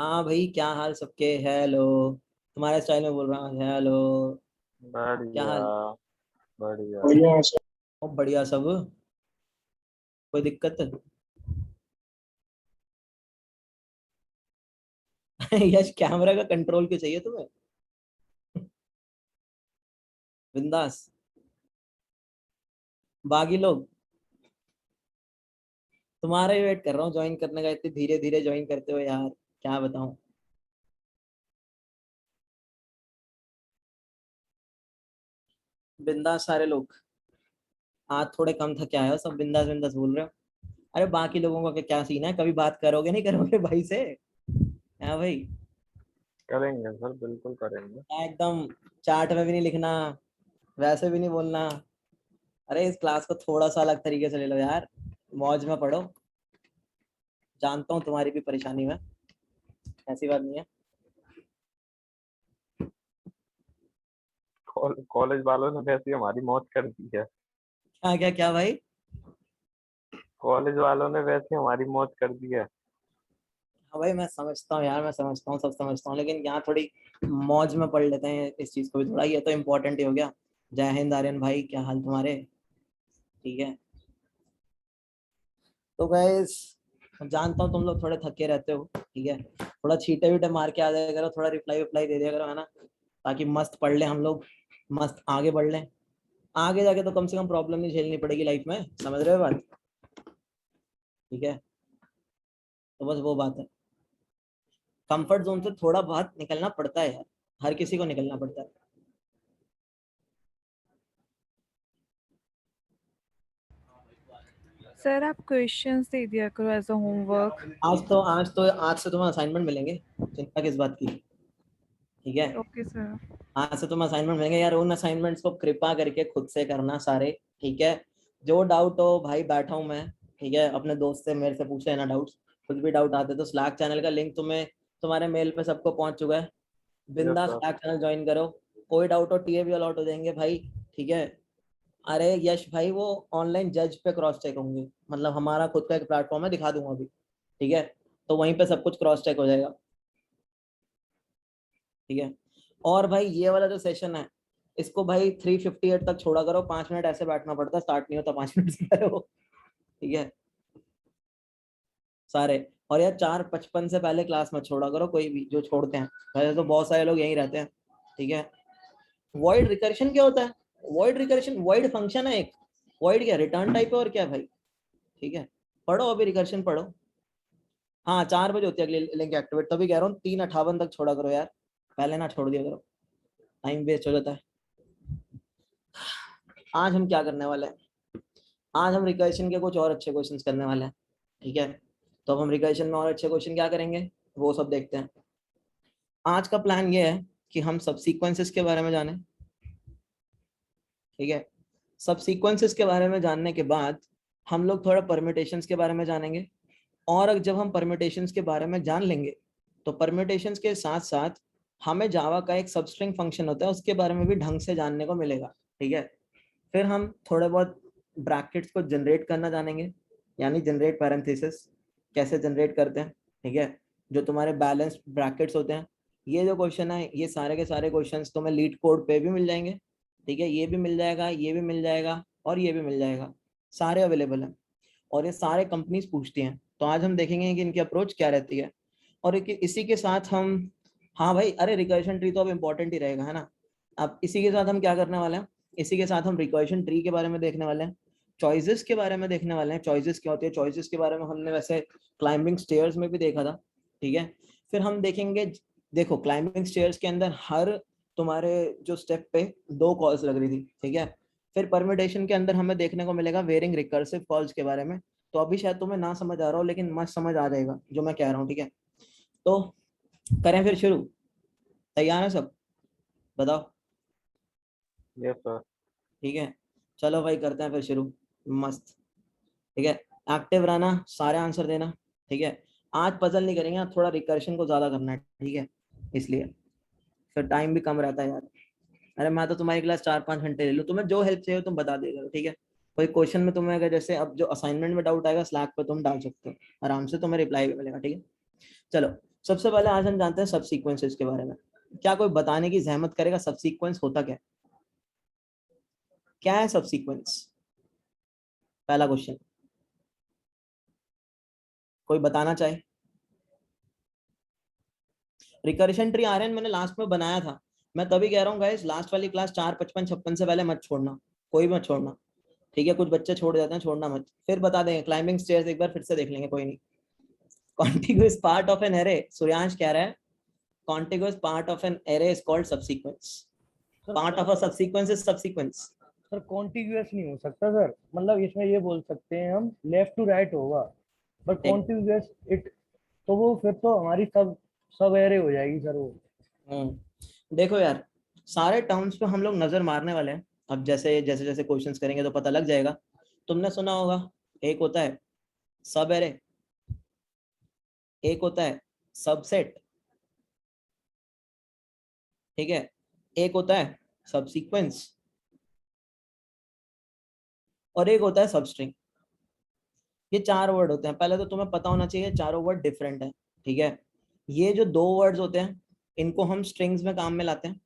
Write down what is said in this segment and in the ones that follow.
हाँ भाई, क्या हाल सबके। हेलो। तुम्हारे स्टाइल में बोल रहा हूँ, हेलो। क्या बढ़िया। हाल। बढ़िया। बढ़िया सर। ओ बढ़िया सब। कोई दिक्कत? यश, कैमरा का कंट्रोल क्यों चाहिए तुम्हें? बिंदास। बाकी लोग तुम्हारा ही वेट कर रहा हूँ ज्वाइन करने का, इतने धीरे धीरे ज्वाइन करते हो यार। क्या बताऊं। बिंदास सारे लोग। आज थोड़े कम थके आए हो, सब बिंदास बिंदास बोल रहे हो। अरे बाकी लोगों का क्या सीन है, कभी बात करोगे नहीं करोगे भाई से? हाँ भाई। करेंगे सर, बिल्कुल करेंगे। एकदम चार्ट में भी नहीं लिखना, वैसे भी नहीं बोलना। अरे इस क्लास को थोड़ा सा अलग तरीके से ले लो यार, मौज में पढ़ो। जानता हूँ तुम्हारी भी परेशानी में, ऐसी बात नहीं है। कॉलेज वालों ने वैसे ही हमारी मौत कर दी है। क्या क्या क्या भाई? कॉलेज वालों ने वैसे ही हमारी मौत कर दी है। हाँ भाई, मैं समझता हूँ यार, मैं समझता हूँ, सब समझता हूँ, लेकिन यहाँ थोड़ी मौज में पढ़ लेते हैं इस चीज को भी थोड़ा, ये तो इम्पोर्टेंट ही हो गया। जय हिंद आर्यन भाई, क्या हाल तुम्हारे? ठीक है। तो गाइस, जानता हूँ तुम लोग थोड़े थके रहते हो, ठीक है। थोड़ा छींटे वीटे मार के आ जाया करो, थोड़ा रिप्लाई विप्लाई दे दिया करो, है ना। ताकि मस्त पढ़ ले हम लोग, मस्त आगे बढ़ लें। आगे जाके तो कम से कम प्रॉब्लम नहीं झेलनी पड़ेगी लाइफ में, समझ रहे हो बात? ठीक है। तो बस वो बात है। कंफर्ट जोन से थोड़ा बहुत निकलना पड़ता है यार, हर किसी को निकलना पड़ता है। सर आप क्वेश्चंस दे दिया करो एज अ होमवर्क। आज से तुम्हें असाइनमेंट मिलेंगे, चिंता किस बात की। ठीक है। Okay sir. आज से तुम्हें असाइनमेंट मिलेंगे यार, उन असाइनमेंट्स को कृपा करके खुद से करना सारे। ठीक है। जो डाउट हो भाई, बैठा हूँ मैं। ठीक है, अपने दोस्त से मेरे से पूछ लेना डाउट्स। कुछ भी डाउट आते तो स्लैक चैनल का लिंक तुम्हें तुम्हारे मेल पे सबको पहुंच चुका है। यस बिंदास सर। स्लैक चैनल ज्वाइन करो। कोई डाउट हो टीए भी अलॉट हो जाएंगे भाई। ठीक है। अरे यश भाई, वो ऑनलाइन जज पे क्रॉस चेक होंगे, मतलब हमारा खुद का एक प्लेटफॉर्म है, दिखा दूंगा अभी। ठीक है। तो वहीं पे सब कुछ क्रॉस चेक हो जाएगा। ठीक है। और भाई ये वाला जो सेशन है, इसको भाई 3:58 तक छोड़ा करो, 5 मिनट ऐसे बैठना पड़ता है, स्टार्ट नहीं होता 5 मिनट से पहले वो। ठीक है। सारे। और यार 4:55 से पहले क्लास मत छोड़ा करो कोई भी, जो छोड़ते हैं। वैसे तो बहुत सारे लोग यहीं रहते हैं। ठीक है। वॉइड रिकर्शन क्या होता है? वॉइड रिकर्शन वॉइड फंक्शन है एक। वॉइड क्या, रिटर्न टाइप है और क्या भाई? ठीक है। पढ़ो अभी, रिकर्शन पढ़ो। हाँ, 4 बजे होती है अगली लिंक एक्टिवेट, तभी कह रहा हूँ 3:58 तक छोड़ा करो यार। पहले ना छोड़ दिया करो, टाइम वेस्ट हो जाता है। आज हम क्या करने वाले हैं? आज हम रिकर्शन के कुछ और अच्छे क्वेश्चंस करने वाले हैं। ठीक है। तो अब हम रिकर्शन में और अच्छे क्वेश्चन क्या करेंगे, वो सब देखते हैं। आज का प्लान ये है कि हम सब सीक्वेंसेस के बारे में जानें। ठीक है। सब सीक्वेंसेस के बारे में जानने के बाद हम लोग थोड़ा परम्यूटेशंस के बारे में जानेंगे। और जब हम परम्यूटेशंस के बारे में जान लेंगे, तो परम्यूटेशंस के साथ साथ हमें जावा का एक सबस्ट्रिंग फंक्शन होता है, उसके बारे में भी ढंग से जानने को मिलेगा। ठीक है। फिर हम थोड़े बहुत ब्रैकेट्स को जनरेट करना जानेंगे, यानी जनरेट पैरेंथेसिस कैसे जनरेट करते हैं। ठीक है। जो तुम्हारे बैलेंस्ड ब्रैकेट्स होते हैं, ये जो क्वेश्चन है, ये सारे के सारे क्वेश्चंस तुम्हें लीड कोड पे भी मिल जाएंगे। ठीक है, ये भी मिल जाएगा, ये भी मिल जाएगा, और ये भी मिल जाएगा। सारे अवेलेबल हैं, और ये सारे कंपनीज पूछती हैं। तो आज हम देखेंगे कि इनकी अप्रोच क्या रहती है। और इसी के साथ हम, हाँ भाई, अरे रिकर्शन ट्री तो अब इम्पोर्टेंट ही रहेगा, है ना। अब इसी के साथ हम क्या करने वाले हैं, इसी के साथ हम रिकर्शन ट्री के बारे में देखने वाले हैं। चॉइसेस के बारे में देखने वाले हैं, चॉइसेस क्या होती है। चॉइसेस के बारे में हमने वैसे क्लाइंबिंग स्टेयर्स में भी देखा था। ठीक है। फिर हम देखेंगे, देखो क्लाइंबिंग स्टेयर्स के अंदर हर तुम्हारे जो स्टेप पे 2 कॉल्स लग रही थी। ठीक है। फिर परम्यूटेशन के अंदर हमें देखने को मिलेगा वेरिंग रिकर्सिव कॉल्स के बारे में। तो अभी शायद तुम्हें ना समझ आ रहा हो, लेकिन मस्त समझ आ जाएगा जो मैं कह रहा हूँ। ठीक है। तो करें फिर शुरू? तैयार है सब? बताओ। Yes sir. ठीक है। चलो भाई, करते हैं फिर शुरू। मस्त। ठीक है। एक्टिव रहना, सारे आंसर देना। ठीक है। आज पजल नहीं करेंगे, आज थोड़ा रिकर्शन को ज्यादा करना है। ठीक है। इसलिए फिर टाइम भी कम रहता है यार। अरे मैं तो तुम्हारी क्लास 4-5 घंटे ले लूँ, तुम्हें जो हेल्प चाहिए तुम बता देगा। ठीक है। कोई क्वेश्चन में तुम्हें अगर जैसे अब जो असाइनमेंट में डाउट आएगा, स्लैक पे तुम डाल सकते हो, आराम से तुम्हें रिप्लाई भी मिलेगा। ठीक है। चलो, सबसे पहले आज हम जानते हैं सब सीक्वेंसेस के बारे में। क्या कोई बताने की जहमत करेगा सब सीक्वेंस होता क्या है? क्या है सब सीक्वेंस? पहला क्वेश्चन, कोई बताना चाहे? रिकर्शन ट्री आर्यन मैंने लास्ट में बनाया था, मैं तभी कह रहा हूँ गाइस लास्ट वाली क्लास 4, 55, 56 से पहले मत छोड़ना, कोई मत छोड़ना, ठीक है? कुछ बच्चे छोड़ जाते हैं, छोड़ना मत, फिर बता देंगे। क्लाइंबिंग स्टेयर्स एक बार फिर से देख लेंगे, कोई नहीं। Contiguous part of an array, Suryansh कह रहा है contiguous part of an array is called subsequence. Part of a subsequence is subsequence. Sir contiguous नहीं हो सकता सर, मतलब इसमें ये बोल सकते हैं हम लेफ्ट टू राइट होगा, बट कॉन्टिग्यूअस इट, तो वो फिर तो हमारी सब सब एरे हो जाएगी सर वो। देखो यार, सारे टर्म्स पे हम लोग नजर मारने वाले हैं। अब जैसे जैसे जैसे क्वेश्चंस करेंगे तो पता लग जाएगा। तुमने सुना होगा एक होता है सब एरे, एक होता है सबसेट, ठीक है, एक होता है सब सीक्वेंस, और एक होता है सब स्ट्रिंग। ये 4 वर्ड होते हैं। पहले तो तुम्हें पता होना चाहिए चारों वर्ड डिफरेंट है, ठीक है? ये जो 2 वर्ड्स होते हैं इनको हम स्ट्रिंग्स में काम में लाते हैं,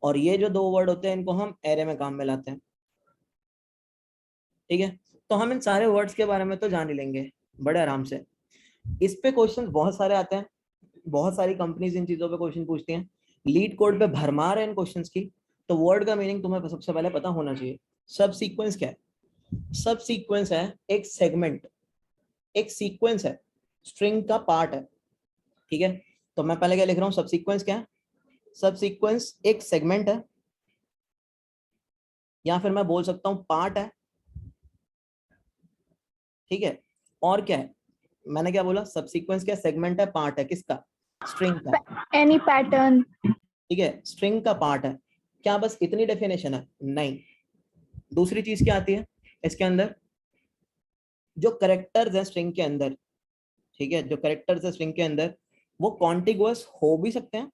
और ये जो 2 वर्ड होते हैं इनको हम एरे में काम में लाते हैं, ठीक है? तो हम इन सारे वर्ड्स के बारे में तो जान ही लेंगे बड़े आराम से। इस पे क्वेश्चन बहुत सारे आते हैं, बहुत सारी कंपनीज इन चीजों पे क्वेश्चन पूछती हैं। लीड कोड पे भरमार है इन क्वेश्चंस की, तो वर्ड का मीनिंग तुम्हें सबसे पहले पता होना चाहिए। सब सीक्वेंस क्या है? सब सीक्वेंस है एक सेगमेंट, एक सीक्वेंस है, स्ट्रिंग का पार्ट है, ठीक है? तो मैं पहले क्या लिख रहा हूँ, सब सीक्वेंस क्या है? सब सीक्वेंस एक सेगमेंट है, या फिर मैं बोल सकता हूँ पार्ट है, ठीक है? और क्या है? मैंने क्या बोला? सब सीक्वेंस क्या? सेगमेंट है, पार्ट है, किसका? स्ट्रिंग का। एनी पैटर्न, ठीक है, स्ट्रिंग का पार्ट है। क्या बस इतनी डेफिनेशन है? नहीं। दूसरी चीज क्या आती है इसके अंदर? जो करेक्टर्स है स्ट्रिंग के अंदर, ठीक है, जो करेक्टर्स है स्ट्रिंग के अंदर वो कॉन्टिगुअस हो भी सकते हैं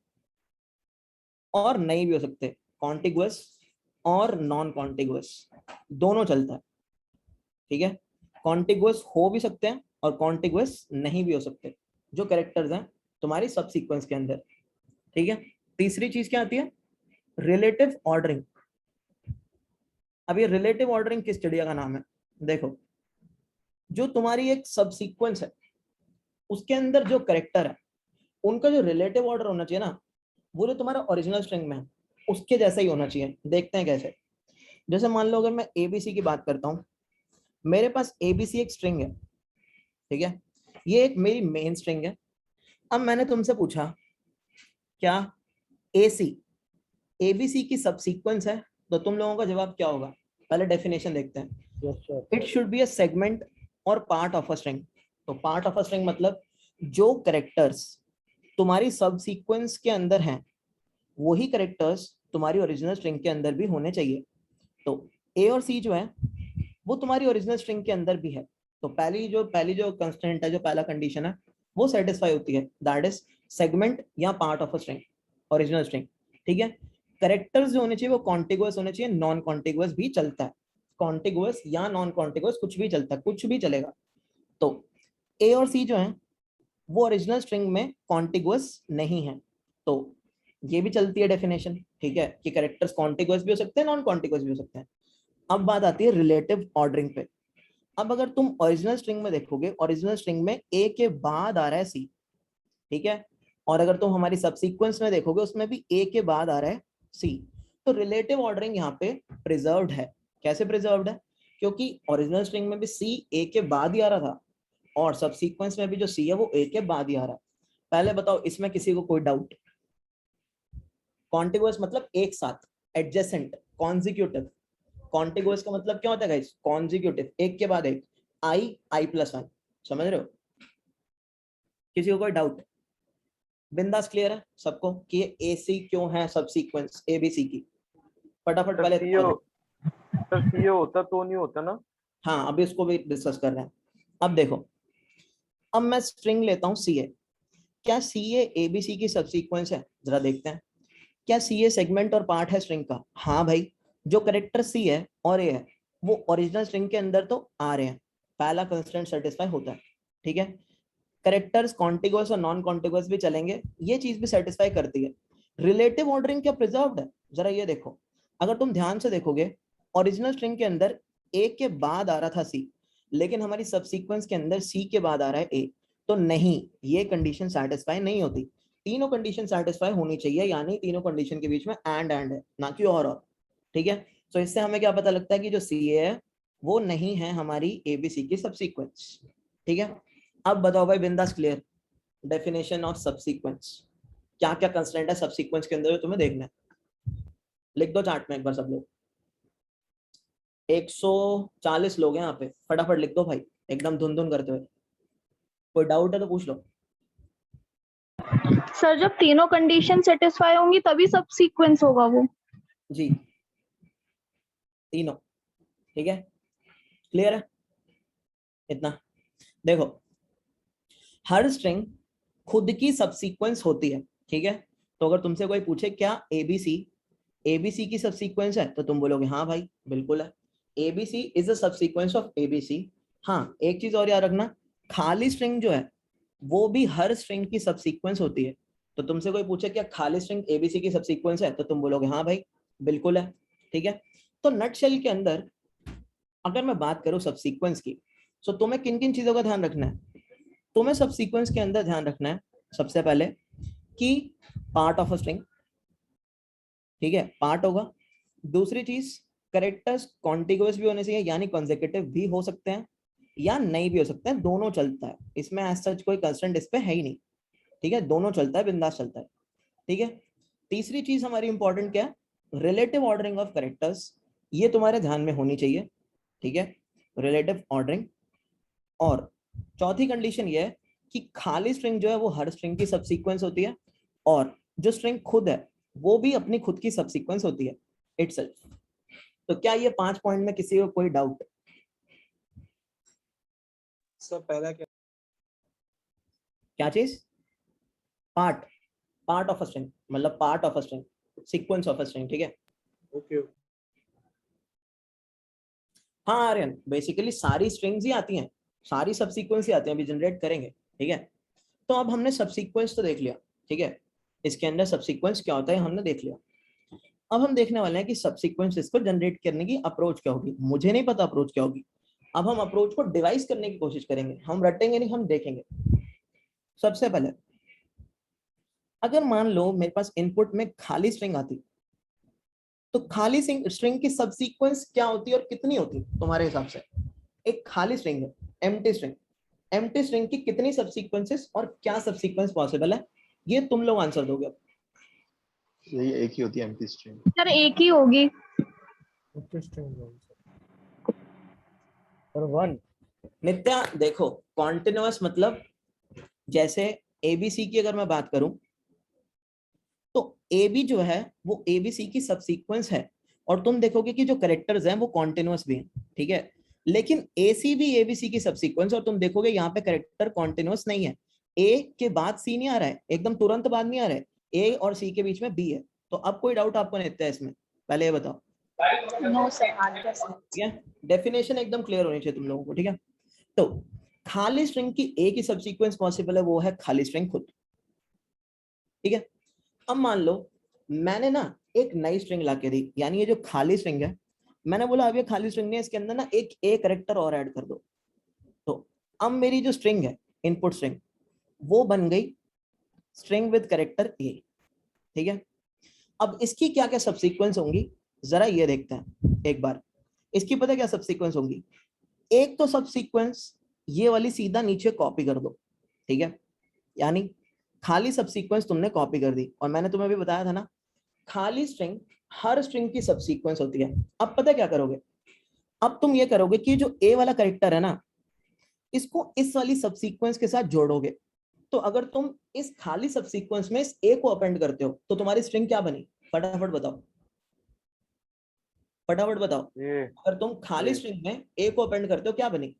और नहीं भी हो सकते। कॉन्टिगुअस और नॉन कॉन्टिगुअस दोनों चलता है, ठीक है? कॉन्टिगुअस हो भी सकते हैं और कॉन्टिगुअस नहीं भी हो सकते, जो करेक्टर्स हैं तुम्हारी सब सीक्वेंस के अंदर, ठीक है? तीसरी चीज क्या आती है? Relative ordering. अब ये रिलेटिव ऑर्डरिंग किस चिड़िया का नाम है? देखो, जो तुम्हारी एक सब सीक्वेंस है उसके अंदर जो करेक्टर है उनका जो रिलेटिव ऑर्डर होना चाहिए ना, वो जो तुम्हारा ओरिजिनल स्ट्रिंग में है उसके जैसा ही होना चाहिए। देखते हैं कैसे। जैसे मान लो अगर मैं एबीसी की बात करता हूँ, मेरे पास एबीसी एक स्ट्रिंग है, ठीक है? ये एक मेरी मेन स्ट्रिंग है। अब मैंने तुमसे पूछा क्या एसी एबीसी की सब सीक्वेंस है, तो तुम लोगों का जवाब क्या होगा? पहले डेफिनेशन देखते हैं। It should be a segment और पार्ट ऑफ अ स्ट्रिंग। तो पार्ट ऑफ अ स्ट्रिंग मतलब जो करेक्टर्स तुम्हारी सब सीक्वेंस के अंदर हैं वही करेक्टर्स तुम्हारी ओरिजिनल स्ट्रिंग के अंदर भी होने चाहिए। तो ए और सी जो है वो तुम्हारी ओरिजिनल स्ट्रिंग के अंदर भी है। तो पहली जो कंस्टेंट है, जो पहला कंडीशन है वो सेटिस्फाई होती है, दैट इज सेगमेंट या part of a string, original string, ठीक है? करेक्टर्स जो होने चाहिए वो कॉन्टिगुअस होने चाहिए, नॉन कॉन्टिगुअस भी चलता है। कॉन्टिगुअस या नॉन कॉन्टिगुअस कुछ भी चलता है, कुछ भी चलेगा। तो ए और सी जो है वो ओरिजिनल स्ट्रिंग में कॉन्टिगुअस नहीं है, तो ये भी चलती है डेफिनेशन, ठीक है, कि कैरेक्टर्स कॉन्टिगुअस भी हो सकते हैं, नॉन कॉन्टिगुअस भी हो सकते हैं। अब बात आती है रिलेटिव ऑर्डरिंग पे। अब अगर तुम ओरिजिनल स्ट्रिंग में देखोगे, ओरिजिनल स्ट्रिंग में ए के बाद आ रहा है सी, ठीक है? और अगर तुम हमारी सब सीक्वेंस में देखोगे उसमें भी ए के बाद आ रहा है सी, तो रिलेटिव ऑर्डरिंग यहाँ पे प्रिजर्व्ड है। कैसे प्रिजर्व्ड है? क्योंकि ओरिजिनल स्ट्रिंग में भी सी ए के बाद ही आ रहा था, और सब सीक्वेंस में भी जो सी है वो ए के बाद ही आ रहा है। पहले बताओ इसमें किसी को कोई डाउट? कॉन्टिगुअस मतलब एक साथ, एडजेसेंट, कॉन्जिक्यूटिव। कॉन्टिगुअस का मतलब क्या होता है गाइस? कॉन्जिक्यूटिव, एक के बाद एक, आई प्लस वन। समझ रहे हो? किसी को कोई डाउट? बिंदास क्लियर है सबको कि ये ए सी क्यों है सब सीक्वेंस एबीसी की? फटाफट पहले सर सीओ होता तो नहीं होता ना? हाँ, अभी इसको भी डिस्कस कर रहे हैं। अब देखो, अब मैं स्ट्रिंग लेता हूँ सी ए। क्या सी ए एबीसी की सब सीक्वेंस है? जरा देखते हैं। क्या सी ए सेगमेंट और पार्ट है स्ट्रिंग का? हाँ भाई, जो करेक्टर सी है और ए है वो ओरिजिनल स्ट्रिंग के अंदर तो आ रहे हैं, पहला कंस्ट्रेंट सेटिस्फाई होता है, ठीक है? कैरेक्टर्स कॉन्टिगुअस और नॉन कॉन्टिगुअस भी चलेंगे, ये चीज भी सेटिस्फाई करती है। रिलेटिव ऑर्डरिंग क्या प्रिजर्व्ड है? जरा ये देखो, अगर तुम ध्यान से देखोगे ओरिजिनल स्ट्रिंग के अंदर ए के बाद आ रहा था सी, लेकिन हमारी सबसीक्वेंस के अंदर सी के बाद आ रहा है ए, तो नहीं, ये कंडीशन सेटिस्फाई नहीं होती। तीनों कंडीशन सेटिस्फाई होनी चाहिए, यानी तीनों कंडीशन के बीच में एंड है, ना कि और। ठीक है, तो इससे हमें क्या पता लगता है कि जो सी है वो नहीं है हमारी एबीसी की सबसीक्वेंस। ठीक है, अब बताओ भाई बिंदास, क्लियर? डेफिनेशन ऑफ सबसीक्वेंस, क्या क्या कंस्ट्रेंट है सबसीक्वेंस के अंदर जो तुम्हें देखना है, लिख दो चार्ट में एक बार सब लोग। 140 लोग हैं यहाँ पे, फटाफट लिख दो भाई, एकदम धुन धुन करते हुए। कोई डाउट है तो पूछ लो। सर जब तीनों कंडीशन सेटिस्फाई होंगी तभी सब सीक्वेंस होगा वो। जी, तीनों। ठीक है, क्लियर है इतना? देखो, हर स्ट्रिंग खुद की सबसीक्वेंस होती है। ठीक है, तो अगर तुमसे कोई पूछे क्या एबीसी की सबसीक्वेंस है, तो तुम बोलोगे हाँ भाई बिल्कुल है, ABC is a subsequence of ABC. हाँ, एक चीज और याद रखना, खाली स्ट्रिंग जो है वो भी हर स्ट्रिंग की सबसीक्वेंस होती है। तो तुमसे कोई पूछे क्या खाली स्ट्रिंग एबीसी की सबसीक्वेंस है, तो तुम बोलोगे हाँ भाई बिल्कुल है। ठीक है, तो नटशेल के अंदर अगर मैं बात करूं सबसीक्वेंस की, तो तुम्हें किन किन चीजों का ध्यान रखना है? तुम्हें सबसीक्वेंस के अंदर ध्यान रखना है सबसे पहले कि पार्ट ऑफ अ स्ट्रिंग, ठीक है, पार्ट होगा। दूसरी चीज, कैरेक्टर्स कॉन्टिगुअस भी होने चाहिए, यानी कॉन्सेक्यूटिव भी हो सकते हैं या नहीं भी हो सकते हैं, दोनों चलता है, इसमें एज सच कोई कंस्ट्रेंट इस पे है ही नहीं। ठीक है, दोनों चलता है, बिंदास चलता है। ठीक है, तीसरी चीज हमारी इंपॉर्टेंट क्या है? रिलेटिव ऑर्डरिंग ऑफ कैरेक्टर्स, ये तुम्हारे ध्यान में होनी चाहिए। ठीक है, रिलेटिव ऑर्डरिंग। और चौथी कंडीशन ये है कि खाली स्ट्रिंग जो है वो हर स्ट्रिंग की सबसीक्वेंस होती है, और जो स्ट्रिंग खुद है वो भी अपनी खुद की सबसीक्वेंस होती है इटसेल्फ। तो क्या ये 5 पॉइंट में किसी को कोई डाउट? सर पहला क्या चीज? पार्ट ऑफ अ स्ट्रिंग, मतलब part of a string, sequence of a string. ठीक है, ओके। हाँ आर्यन, बेसिकली सारी स्ट्रिंग्स ही आती हैं, सारी सबसीक्वेंस ही आती हैं, अभी जनरेट करेंगे। ठीक है, तो अब हमने सबसीक्वेंस तो देख लिया। ठीक है, इसके अंदर सबसीक्वेंस क्या होता है हमने देख लिया। अब हम देखने वाले हैं कि सबसीक्वेंस इसको जनरेट करने की अप्रोच क्या होगी। मुझे नहीं पता अप्रोच क्या होगी, अब हम अप्रोच को डिवाइस करने की कोशिश करेंगे, हम रटेंगे नहीं, हम देखेंगे। सबसे पहले अगर मान लो मेरे पास इनपुट में खाली स्ट्रिंग आती, तो खाली स्ट्रिंग की सबसीक्वेंस क्या होती है और कितनी होती है तुम्हारे हिसाब से? एक खाली स्ट्रिंग है, एम्प्टी स्ट्रिंग, एम्प्टी स्ट्रिंग की कितनी सबसीक्वेंसेस और क्या सबसीक्वेंस पॉसिबल है, ये तुम लोग आंसर दोगे। यही एक ही होती है एम्प्टी स्ट्रिंग। सर एक ही होगी। और वन। नित्या देखो, कॉन्टिन्यूअस मतलब जैसे एबीसी की अगर मैं बात करूं, तो AB जो है वो ABC की सबसीक्वेंस है, और तुम देखोगे कि जो कैरेक्टर्स हैं वो कॉन्टिन्यूअस भी हैं। ठीक है, लेकिन AC भी ABC की सबसीक्वेंस, और तुम देखोगे यहाँ पे कैरेक्टर कॉन्टिन्यूअस नहीं है, A के बाद C नहीं आ रहा है, एकदम तुरंत बाद नहीं आ रहा है, A और C के बीच में B है। तो अब कोई डाउट आपको नहीं है इसमें? पहले ये बताओ। नो सर, ठीक है, डेफिनेशन एकदम क्लियर होनी चाहिए तुम लोगों को। ठीक है, तो खाली स्ट्रिंग की एक ही सबसीक्वेंस पॉसिबल है, वो है खाली स्ट्रिंग खुद। ठीक है, अब मान लो मैंने ना एक नई स्ट्रिंग लाके दी, यानी ये जो खाली स्ट्रिंग है, मैंने बोला अब ये खाली स्ट्रिंग नहीं है, इसके अंदर ना एक ए कैरेक्टर और ऐड कर दो। तो अब मेरी जो स्ट्रिंग है, इनपुट स्ट्रिंग, वो बन गई स्ट्रिंग विद कैरेक्टर ए। ठीक है, अब इसकी क्या क्या सबसीक्वेंस होंगी, जरा ये देखते हैं एक बार। इसकी पता क्या सबसीक्वेंस होंगी? एक तो सबसीक्वेंस ये वाली सीधा नीचे कॉपी कर दो। ठीक है, यानी खाली सबसीक्वेंस तुमने कॉपी कर दी, और मैंने तुम्हें भी बताया था ना, खाली स्ट्रिंग हर स्ट्रिंग की सबसीक्वेंस होती है। अब पता क्या करोगे? अब तुम ये करोगे कि जो ए वाला कैरेक्टर है ना, इसको इस वाली सबसीक्वेंस के साथ जोड़ोगे। तो अगर तुम इस खाली सबसीक्वेंस में इस ए को अपेंड करते हो, तो तुम्हारी स्ट्रिंग क्या बनी? फटाफट बताओ, फटाफट बताओ। अगर तुम खाली स्ट्रिंग में ए को अपेंड करते हो, क्या बनी?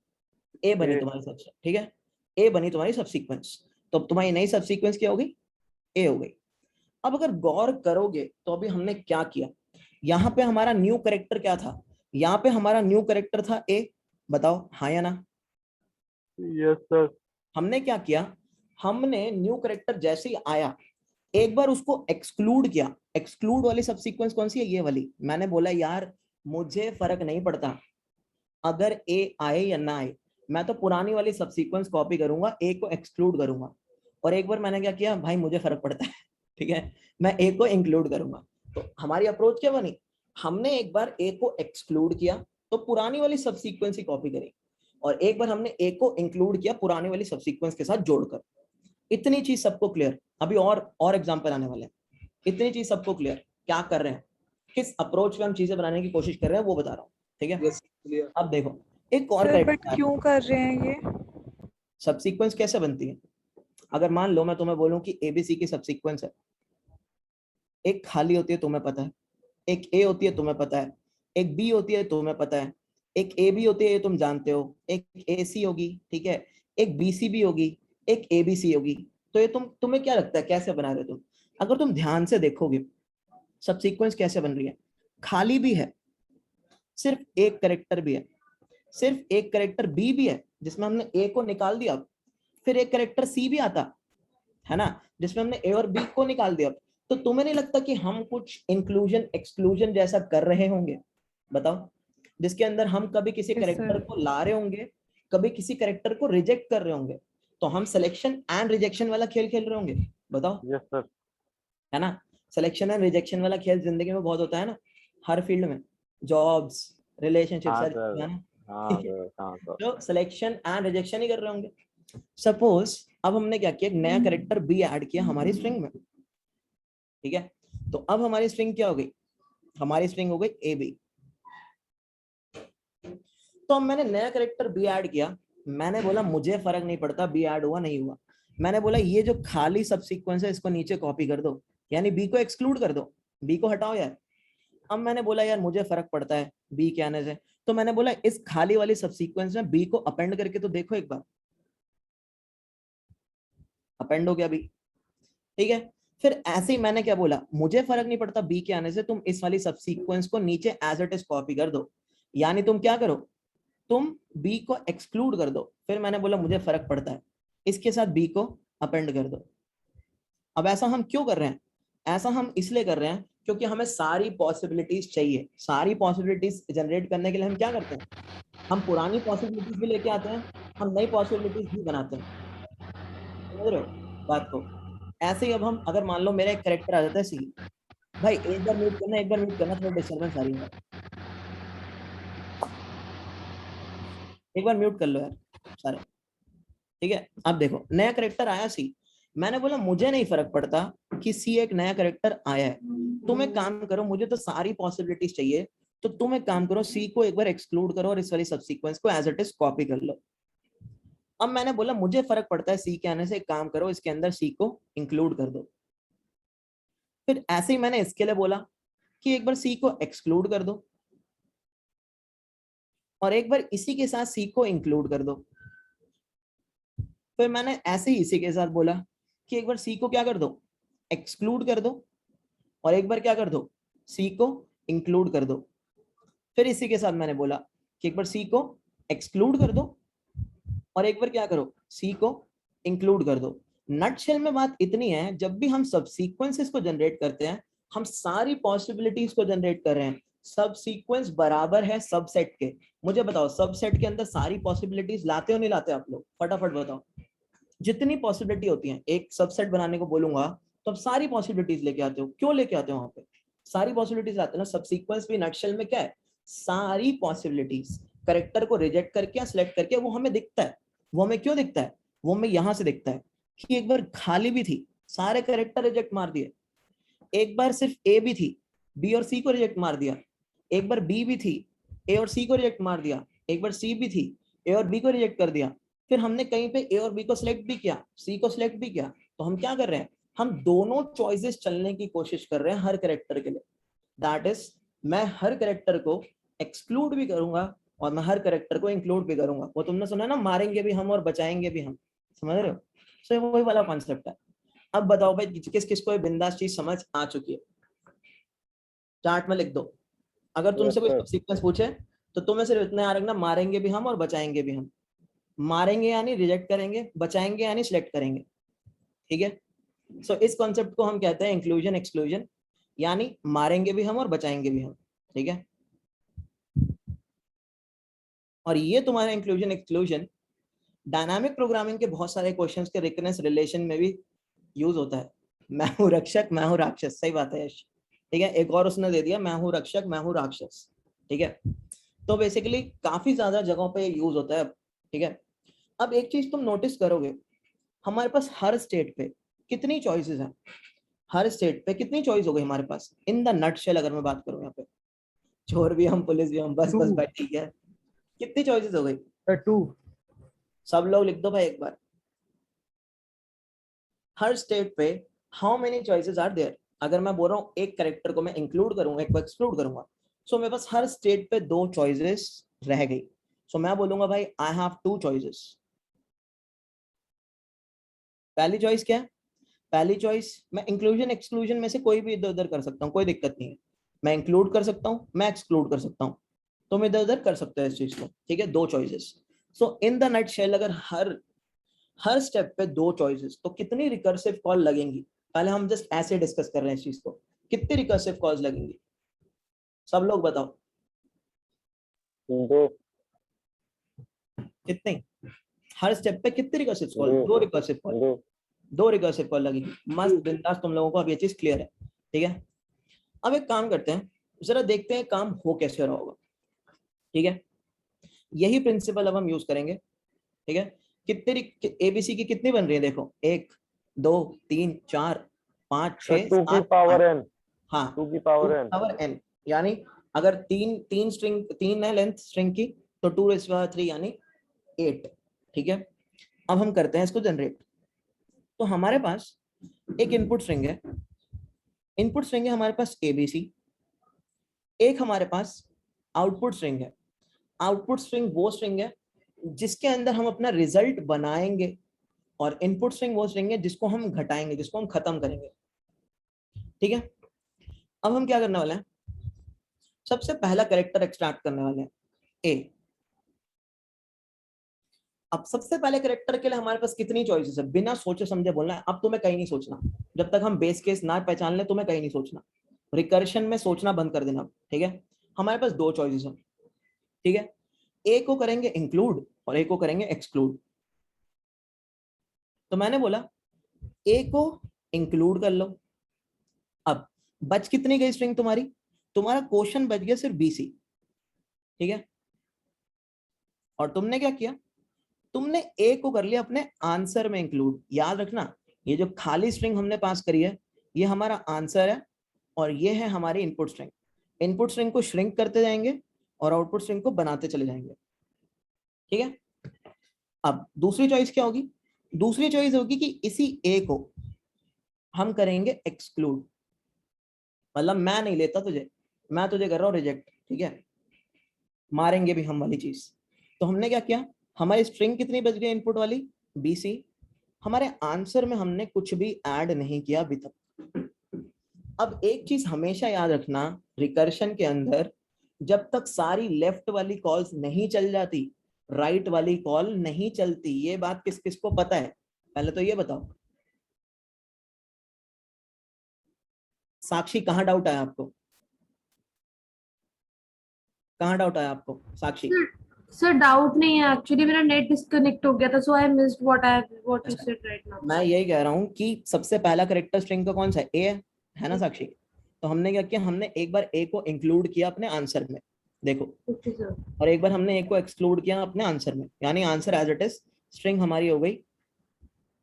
ए बनी तुम्हारी सबसे। ठीक है, ए बनी तुम्हारी सबसीक्वेंस, तो तुम्हारी नई सबसीक्वेंस क्या होगी? ए हो गई। अब अगर गौर करोगे तो अभी हमने क्या किया, यहाँ पे हमारा न्यू कैरेक्टर क्या था? यहाँ पे हमारा न्यू कैरेक्टर था ए, बताओ हाँ या ना? Yes sir. हमने क्या किया, हमने न्यू कैरेक्टर जैसे ही आया एक बार उसको एक्सक्लूड किया। एक्सक्लूड वाली सब सीक्वेंस कौन सी है, ये वाली। मैंने बोला यार मुझे फर्क नहीं पड़ता अगर ए आए या ना आए, मैं तो पुरानी वाली सब सीक्वेंस कॉपी करूंगा, ए को एक्सक्लूड करूंगा। और एक बार मैंने क्या किया, भाई मुझे फर्क पड़ता है, ठीक है, मैं ए को इंक्लूड करूंगा। तो हमारी अप्रोच क्या बनी, हमने एक बार ए को एक्सक्लूड किया तो पुरानी वाली सब सीक्वेंस ही कॉपी करी, और एक बार हमने ए को इंक्लूड किया पुरानी वाली सब सीक्वेंस के साथ जोड़कर। इतनी चीज सबको क्लियर? अभी और एग्जांपल आने वाले हैं। इतनी चीज सबको क्लियर? क्या कर रहे हैं, किस अप्रोच पे हम चीजें बनाने की कोशिश कर रहे हैं वो बता रहा हूँ, ठीक है। Yes clear. अब देखो एक और सर बट कैरेक्टर, क्यों कर रहे हैं ये? सब सीक्वेंस कैसे बनती है। अगर मान लो मैं तुम्हें बोलूं कि एबीसी की सब सीक्वेंस है, एक खाली होती है तुम्हें पता है, एक ए होती है तुम्हें पता है, एक बी होती है तुम्हें पता है, एक ए बी होती है ये तुम जानते हो, एक ए सी होगी, ठीक है, एक बी सी बी होगी, एक ए बी सी होगी। तो ये तुम्हें क्या लगता है कैसे बना रहे हो तुम? अगर तुम ध्यान से देखोगे सब सीक्वेंस कैसे बन रही है, खाली भी है, सिर्फ एक कैरेक्टर भी है, सिर्फ एक कैरेक्टर बी भी है जिसमें हमने ए को निकाल दिया, फिर एक कैरेक्टर सी भी आता है ना जिसमें हमने ए और बी को निकाल दिया। तो तुम्हें नहीं लगता कि हम कुछ इंक्लूजन एक्सक्लूजन जैसा कर रहे होंगे? बताओ, जिसके अंदर हम कभी किसी Yes, कैरेक्टर sir. को ला रहे होंगे, कभी किसी कैरेक्टर को रिजेक्ट कर रहे होंगे, तो हम सिलेक्शन एंड रिजेक्शन वाला खेल खेल रहे होंगे। बताओ, यस सर। है ना? सिलेक्शन एंड रिजेक्शन वाला खेल जिंदगी में बहुत होता है ना, हर फील्ड में, जॉब्स, रिलेशनशिप, हाँ सारी सर, चीजें, है ना? हाँ सर, हाँ सर। तो सिलेक्शन एंड रिजेक्शन ही कर रहे होंगे। सपोज अब हमने क्या किया, एक नया कैरेक्टर बी ऐड किया हमारी स्ट्रिंग में, ठीक है। तो अब हमारी स्ट्रिंग क्या हो गई, हमारी स्ट्रिंग हो गई ए बी। तो अब मैंने नया कैरेक्टर बी ऐड किया, मैंने बोला मुझे फर्क नहीं पड़ता बी ऐड हुआ नहीं हुआ, मैंने बोला ये जो खाली सब सीक्वेंस है इसको नीचे कॉपी कर दो, यानी बी को एक्सक्लूड कर दो, बी को हटाओ यार। अब मैंने बोला यार मुझे फर्क पड़ता है बी के आने से, तो मैंने बोला इस खाली वाली सब सीक्वेंस में बी को अपेंड करके तो देखो एक बार, अपेंड हो गया बी, ठीक है। फिर ऐसे ही मैंने क्या बोला, मुझे फर्क नहीं पड़ता बी के आने से, तुम इस वाली सब सीक्वेंस को नीचे एज इट इज कॉपी कर दो, यानी तुम क्या करो, तुम बी को एक्सक्लूड कर दो। फिर मैंने बोला मुझे फर्क पड़ता है इसके साथ बी को अपेंड कर दो। अब ऐसा हम क्यों कर रहे हैं, ऐसा हम इसलिए कर रहे हैं क्योंकि हमें सारी पॉसिबिलिटीज चाहिए। सारी पॉसिबिलिटीज जनरेट करने के लिए हम क्या करते हैं, हम पुरानी पॉसिबिलिटीज भी लेके आते हैं, हम नई पॉसिबिलिटीज भी बनाते हैं। समझ रहे हो बात को? ऐसे ही अब हम, अगर मान लो मेरा एक कैरेक्टर आ जाता है सी, भाई एक बार म्यूट करना, एक बार म्यूट करना, थोड़ा डिस्टर्बेंस आ रही है, एक बार म्यूट कर लो यार सारे, ठीक है। अब देखो नया कैरेक्टर आया सी, मैंने बोला मुझे नहीं फर्क पड़ता कि सी एक नया कैरेक्टर आया है, तुम एक काम करो, मुझे तो सारी पॉसिबिलिटीज चाहिए, तो तुम एक काम करो, सी को एक बार एक्सक्लूड करो और इस वाली सब सीक्वेंस को एज इट इज कॉपी कर लो। अब मैंने बोला मुझे फर्क पड़ता है सी के आने से, एक काम करो इसके अंदर सी को इंक्लूड कर दो। फिर ऐसे ही मैंने इसके लिए बोला कि एक बार सी को एक्सक्लूड कर दो और एक बार इसी के साथ सी को इंक्लूड कर दो। फिर मैंने ऐसे ही इसी के साथ बोला कि एक बार सी को क्या कर दो, एक्सक्लूड कर दो, और एक बार क्या कर दो, सी को इंक्लूड कर दो। फिर इसी के साथ मैंने बोला कि एक बार सी को एक्सक्लूड कर दो और एक बार क्या करो, सी को इंक्लूड कर दो। नटशेल में बात इतनी है, जब भी हम सब सीक्वेंसेस को जनरेट करते हैं, हम सारी पॉसिबिलिटीज को जनरेट कर रहे हैं। सब सीक्वेंस बराबर है सबसेट के। मुझे बताओ सबसेट के अंदर सारी पॉसिबिलिटीज लाते हो नहीं लाते आप लोग, फटाफट बताओ। जितनी पॉसिबिलिटी होती है, एक सबसेट बनाने को बोलूंगा तो अब सारी पॉसिबिलिटीज लेके आते हो। क्यों लेके आते हो वहां पे, सारी पॉसिबिलिटीज लाते हो ना। सब सीक्वेंस भी नटशेल में क्या है, सारी पॉसिबिलिटीज कैरेक्टर को रिजेक्ट करके या सिलेक्ट करके वो हमें दिखता है। वो हमें क्यों दिखता है, वो हमें यहां से दिखता है कि एक बार खाली भी थी, सारे कैरेक्टर रिजेक्ट मार दिए। एक बार सिर्फ ए भी थी, बी और सी को रिजेक्ट मार दिया। एक बार बी भी थी, ए और सी को रिजेक्ट मार दिया। एक बार सी भी थी, ए और बी को रिजेक्ट कर दिया। फिर हमने कहीं पे ए और बी को सिलेक्ट भी किया, सी को सिलेक्ट भी किया। तो हम क्या कर रहे हैं, हम दोनों चॉइसेस चलने की कोशिश कर रहे हैं हर कैरेक्टर के लिए। दैट इज, मैं हर कैरेक्टर को एक्सक्लूड भी करूंगा और मैं हर कैरेक्टर को इंक्लूड भी करूंगा। वो तुमने सुना ना, मारेंगे भी हम और बचाएंगे भी हम, समझ रहे हो? सो वही वाला कॉन्सेप्ट है। अब बताओ भाई किस किस को ये बिंदास चीज समझ आ चुकी है, चार्ट में लिख दो। अगर तुमसे कोई सीक्वेंस पूछे तो तुम्हें सिर्फ इतना याद रखना, मारेंगे भी हम और बचाएंगे भी हम। मारेंगे यानी रिजेक्ट करेंगे, बचाएंगे यानी सिलेक्ट करेंगे, ठीक है। सो इस कॉन्सेप्ट को हम कहते हैं इंक्लूजन एक्सक्लूजन, यानी मारेंगे भी हम और बचाएंगे भी हम, ठीक है। और ये तुम्हारा इंक्लूजन एक्सक्लूजन डायनामिक प्रोग्रामिंग के बहुत सारे क्वेश्चंस के रिकरेंस रिलेशन में भी यूज होता है। मैं हूँ रक्षक, मैं हूँ राक्षस, सही बात है यश, ठीक है। एक और उसने दे दिया, मैं हूँ रक्षक, मैं हूँ राक्षस, ठीक है। तो बेसिकली काफी ज्यादा जगहों पे यूज होता है, ठीक है। अब एक चीज तुम नोटिस करोगे, हमारे पास हर स्टेट पे कितनी चॉइसेस हैं, हर स्टेट पे कितनी चॉइस हो गई हमारे पास इन द नटशेल। अगर मैं बात करूं यहाँ पे, चोर भी हम, पुलिस भी हम, बस बस भाई, ठीक है। कितनी चॉइसेस हो गई? 2। सब लोग लिख दो भाई एक बार, हर स्टेट पे how many choices are there. अगर मैं बोल रहा हूँ एक कैरेक्टर को मैं इंक्लूड करूंगा, एक को एक्सक्लूड करूंगा, सो मेरे पास हर स्टेट पे 2 चॉइसेस रह गई। सो मैं बोलूंगा भाई आई हैव 2 चॉइसेस। पहली चॉइस क्या है? पहली चॉइस, मैं इंक्लूजन एक्सक्लूजन में से कोई भी इधर उधर कर सकता हूँ, कोई दिक्कत नहीं है। मैं इंक्लूड कर सकता हूँ, मैं एक्सक्लूड कर सकता हूँ, तो मैं इधर उधर कर सकते हैं इस चीज को, ठीक है। 2 choices. So in the nutshell अगर हर स्टेप पे 2 चॉइसेस, तो कितनी रिकर्सिव कॉल लगेंगी? पहले हम जस्ट ऐसे डिस्कस कर रहे हैं इस चीज को, कितनी रिकर्सिव कॉल्स लगेंगी? सब लोग बताओ 2 कितनी, हर स्टेप पे कितनी recursive call? 2 recursive call, 2 2 recursive call लगेगी। मस्त बिंदास, तुम लोगों को अब ये चीज क्लियर है, ठीक है। अब एक काम करते हैं, जरा देखते हैं काम हो कैसे रहा होगा, ठीक है। यही प्रिंसिपल अब हम यूज करेंगे, ठीक है। कितनी एबीसी की कितनी बन रही है देखो, 1 2 3 4 5 6 2 की 7 पावर 8। n, हाँ 2 की पावर n। पावर n, यानी अगर तीन स्ट्रिंग, 3 है लेंथ स्ट्रिंग की, तो 2⁻³ यानी 8, ठीक है। अब हम करते हैं इसको जनरेट। तो हमारे पास एक इनपुट स्ट्रिंग है, इनपुट स्ट्रिंग है हमारे पास एबीसी, एक हमारे पास आउटपुट स्ट्रिंग है। आउटपुट स्ट्रिंग वो स्ट्रिंग है जिसके अंदर हम अपना रिजल्ट बनाएंगे, और इनपुट स्ट्रिंग वो स्ट्रिंग है जिसको हम घटाएंगे, जिसको हम खत्म करेंगे, ठीक है। अब हम क्या करने वाले हैं, सबसे पहला कैरेक्टर एक्सट्रैक्ट करने वाले हैं, ए। अब सबसे पहले कैरेक्टर के लिए हमारे पास कितनी चॉइसेस है? बिना सोचे समझे बोलना है, अब तुम्हें कहीं नहीं सोचना, जब तक हम बेस केस ना पहचान ले तुम्हें कहीं नहीं सोचना, रिकर्शन में सोचना बंद कर देना, ठीक है। हमारे पास 2 चॉइसेस है, ठीक है। ए को करेंगे इंक्लूड और ए को करेंगे एक्सक्लूड। तो मैंने बोला ए को इंक्लूड कर लो। अब बच कितनी गई स्ट्रिंग तुम्हारी? तुम्हारा क्वेश्चन बच गया सिर्फ बीसी, ठीक है। और तुमने क्या किया, तुमने ए को कर लिया अपने आंसर में इंक्लूड। याद रखना, ये जो खाली स्ट्रिंग हमने पास करी है, ये हमारा आंसर है, और ये है हमारी इनपुट स्ट्रिंग। इनपुट स्ट्रिंग को श्रिंक करते जाएंगे और आउटपुट स्ट्रिंग को बनाते चले जाएंगे, ठीक है। अब दूसरी चॉइस क्या होगी? दूसरी चॉइस होगी कि इसी ए को हम करेंगे एक्सक्लूड, मतलब मैं नहीं लेता तुझे, मैं तुझे कर रहा हूं रिजेक्ट, ठीक है। मारेंगे भी हम वाली चीज। तो हमने क्या किया, हमारी स्ट्रिंग कितनी बच गई इनपुट वाली? बीसी। हमारे आंसर में हमने कुछ भी ऐड नहीं किया अभी तक। अब एक चीज हमेशा याद रखना, रिकर्शन के अंदर जब तक सारी लेफ्ट वाली कॉल्स नहीं चल जाती, राइट वाली कॉल नहीं चलती। ये बात किस किस को पता है? पहले तो ये बताओ, साक्षी कहाँ डाउट आया आपको? कहाँ डाउट आया आपको साक्षी? सर डाउट नहीं है, एक्चुअली मेरा नेट डिस्कनेक्ट हो गया था, so I missed what you said right now. मैं यही कह रहा हूँ कि सबसे पहला कैरेक्टर स्ट्रिंग का कौन सा है? ए है ना साक्षी? तो हमने क्या किया, हमने एक बार ए को इंक्लूड किया अपने आंसर में, देखो, ओके सर। और एक बार हमने ए को एक्सक्लूड किया अपने आंसर में, यानी answer as it is, string हमारी हो गई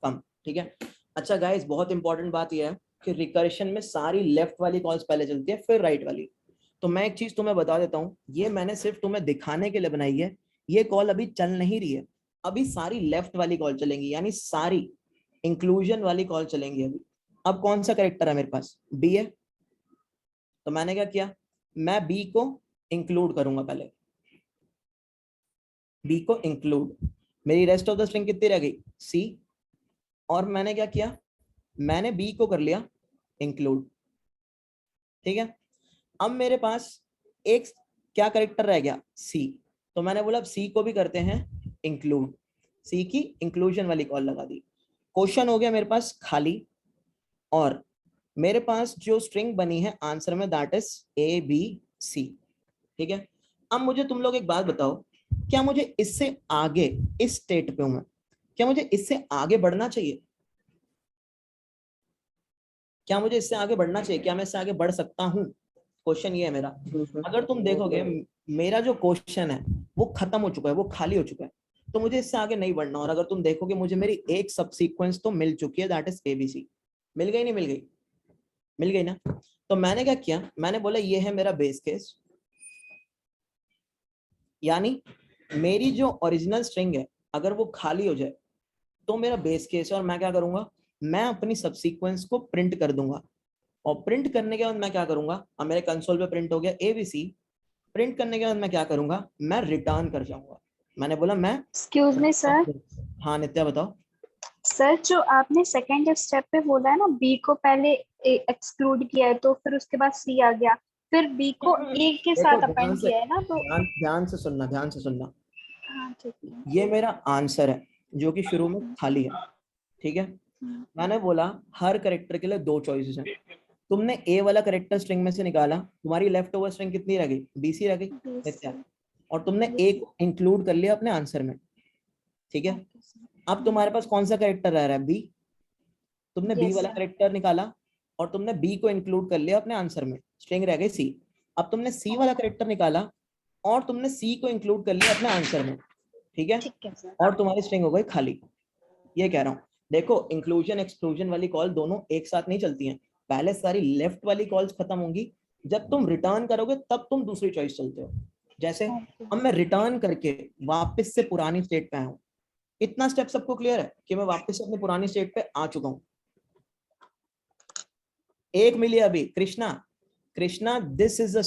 कम, ठीक है। अच्छा गाइस, बहुत इंपॉर्टेंट बात यह है कि रिकर्शन में सारी लेफ्ट वाली कॉल्स पहले चलती है, फिर राइट वाली। तो मैं एक चीज तुम्हें बता देता हूँ, ये मैंने सिर्फ तुम्हें दिखाने के लिए बनाई है, ये कॉल अभी चल नहीं रही है, अभी सारी लेफ्ट वाली कॉल चलेंगी, यानी सारी इंक्लूजन वाली कॉल चलेंगी अभी। अब कौन सा कैरेक्टर है मेरे पास? बी है। तो मैंने क्या किया, मैं बी को इंक्लूड करूंगा पहले, बी को इंक्लूड। मेरी रेस्ट ऑफ द स्ट्रिंग कितनी रह गई? सी। और मैंने क्या किया, मैंने बी को कर लिया इंक्लूड, ठीक है। अब मेरे पास एक क्या कैरेक्टर रह गया? सी। तो मैंने बोला अब सी को भी करते हैं इंक्लूड। सी की इंक्लूजन वाली कॉल लगा दी। क्वेश्चन हो गया मेरे पास खाली, और मेरे पास जो स्ट्रिंग बनी है आंसर में दैट इज ABC। ठीक है, अब मुझे तुम लोग एक बात बताओ, क्या मुझे इससे आगे, इस स्टेट पे हूं मैं, क्या मुझे इससे आगे बढ़ना चाहिए? क्या मुझे इससे आगे बढ़ना चाहिए? क्या मैं इससे आगे बढ़ सकता हूं? क्वेश्चन ये है मेरा। अगर तुम देखोगे मेरा जो क्वेश्चन है वो खत्म हो चुका है, वो खाली हो चुका है, तो मुझे इससे आगे नहीं बढ़ना। और अगर तुम देखोगे मुझे मेरी एक सबसीक्वेंस तो मिल चुकी है, दैट इज ABC। मिल गई नहीं मिल गई? मिल गई ना? तो मैंने क्या किया, मैंने बोला ये है मेरा बेस केस, यानी मेरी जो ओरिजिनल स्ट्रिंग है अगर वो खाली हो जाए तो मेरा बेस केस है, और मैं क्या करूंगा, मैं अपनी सबसीक्वेंस को प्रिंट कर दूंगा। और प्रिंट करने के बाद मैं क्या करूंगा, अब मेरे कंसोल पे प्रिंट हो गया ABC। प्रिंट करने के बाद मैं क्या करूंगा, मैं रिटर्न कर जाऊंगा। मैंने बोला मैं, एक्सक्यूज मी सर। हाँ नित्या बताओ। सर जो आपने सेकंड स्टेप पे बोला है ना, बी को पहले एक्सक्लूड किया है तो फिर उसके बाद सी आ गया, फिर बी को ए के देखो, साथ ध्यान अपेंड से किया है ना, तो ध्यान से सुनना, ध्यान से सुनना। हाँ ठीक है। ये मेरा आंसर है जो कि शुरू में खाली है, ठीक है। मैंने बोला हर करेक्टर के लिए 2 चॉइसेस हैं। तुमने ए वाला करेक्टर स्ट्रिंग में से निकाला, तुम्हारी लेफ्ट ओवर स्ट्रिंग कितनी रह गई? BC रह गई, नित्या। और तुमने ए को इंक्लूड कर लिया अपने आंसर में, ठीक है। अब तुम्हारे पास कौन सा करेक्टर रह रहा है? B। तुमने B वाला करेक्टर निकाला और तुमने B को इंक्लूड कर लिया अपने आंसर में, स्ट्रिंग रह गई C। अब तुमने C वाला करेक्टर निकाला और तुमने C को इंक्लूड कर लिया अपने आंसर में, ठीक है, और तुम्हारी स्ट्रिंग हो गई खाली। ये कह रहा हूँ, देखो इंक्लूजन एक्सक्लूजन वाली कॉल दोनों एक साथ नहीं चलती हैं। पहले सारी लेफ्ट वाली कॉल्स खत्म होंगी, जब तुम रिटर्न करोगे तब तुम दूसरी चॉइस चलते हो। जैसे अब मैं रिटर्न करके वापस से पुरानी स्टेट पे आया हूँ। इतना स्टेप सबको क्लियर है कि मैं वापस से अपनी पुरानी स्टेट पे आ चुका हूँ? एक मिली अभी Krishna this is the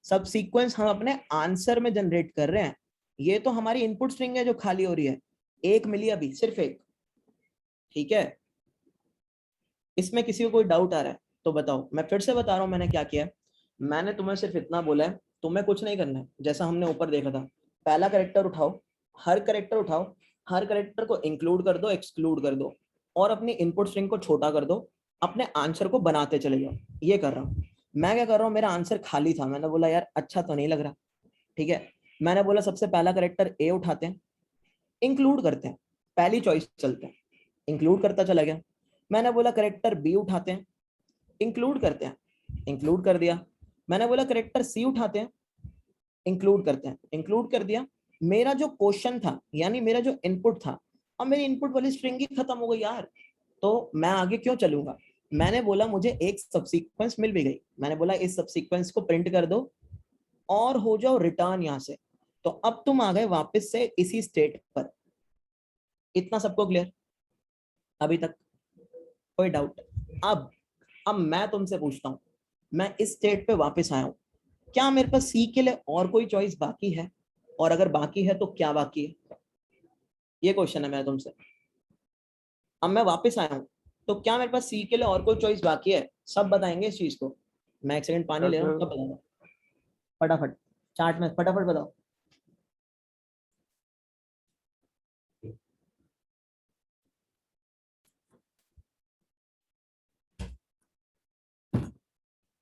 subsequence हम अपने आंसर में जनरेट कर रहे हैं। ये तो हमारी इनपुट स्ट्रिंग है जो खाली हो रही है। एक मिली अभी, सिर्फ एक, ठीक है। इसमें किसी को कोई डाउट आ रहा है तो बताओ। मैं फिर से बता रहा हूं मैंने क्या किया। मैंने तुम्हें सिर्फ इतना बोला है, तुम्हें कुछ नहीं करना है। जैसा हमने ऊपर देखा था, पहला कैरेक्टर उठाओ, हर कैरेक्टर उठाओ, हर कैरेक्टर को इंक्लूड कर दो, एक्सक्लूड कर दो, और अपनी इनपुट स्ट्रिंग को छोटा कर दो, अपने आंसर को बनाते चले जाओ। ये कर रहा हूँ मैं। क्या कर रहा हूँ, मेरा आंसर खाली था, मैंने बोला यार अच्छा तो नहीं लग रहा, ठीक है। मैंने बोला सबसे पहला कैरेक्टर ए उठाते हैं, इंक्लूड करते हैं, पहली चॉइस चलते हैं, इंक्लूड करता चला गया। मैंने बोला कैरेक्टर बी उठाते हैं, इंक्लूड करते हैं, इंक्लूड कर दिया। मैंने बोला कैरेक्टर सी उठाते हैं, इंक्लूड करते हैं, इंक्लूड कर दिया। मेरा जो क्वेश्चन था यानी मेरा जो इनपुट था, अब मेरी इनपुट वाली स्ट्रिंग ही खत्म हो गई यार, तो मैं आगे क्यों चलूंगा। मैंने बोला मुझे एक सबसीक्वेंस मिल भी गई, मैंने बोला इस सबसीक्वेंस को प्रिंट कर दो और हो जाओ रिटर्न यहां से। तो अब तुम आ गए वापस से इसी स्टेट पर। इतना सबको क्लियर अभी तक? कोई डाउट? अब मैं तुमसे पूछता हूं, मैं इस स्टेट पे वापस आया हूं, क्या मेरे पास सी के लिए और कोई चॉइस बाकी है? और अगर बाकी है तो क्या बाकी है? ये क्वेश्चन है मेरा तुमसे। अब मैं वापस आया हूं तो क्या मेरे पास सी के लिए और कोई चॉइस बाकी है? सब बताएंगे इस चीज को। मैं एक सेकंड पानी ले रहा हूँ, सब बताऊंगा फटाफट, चार्ट में फटाफट बताओ।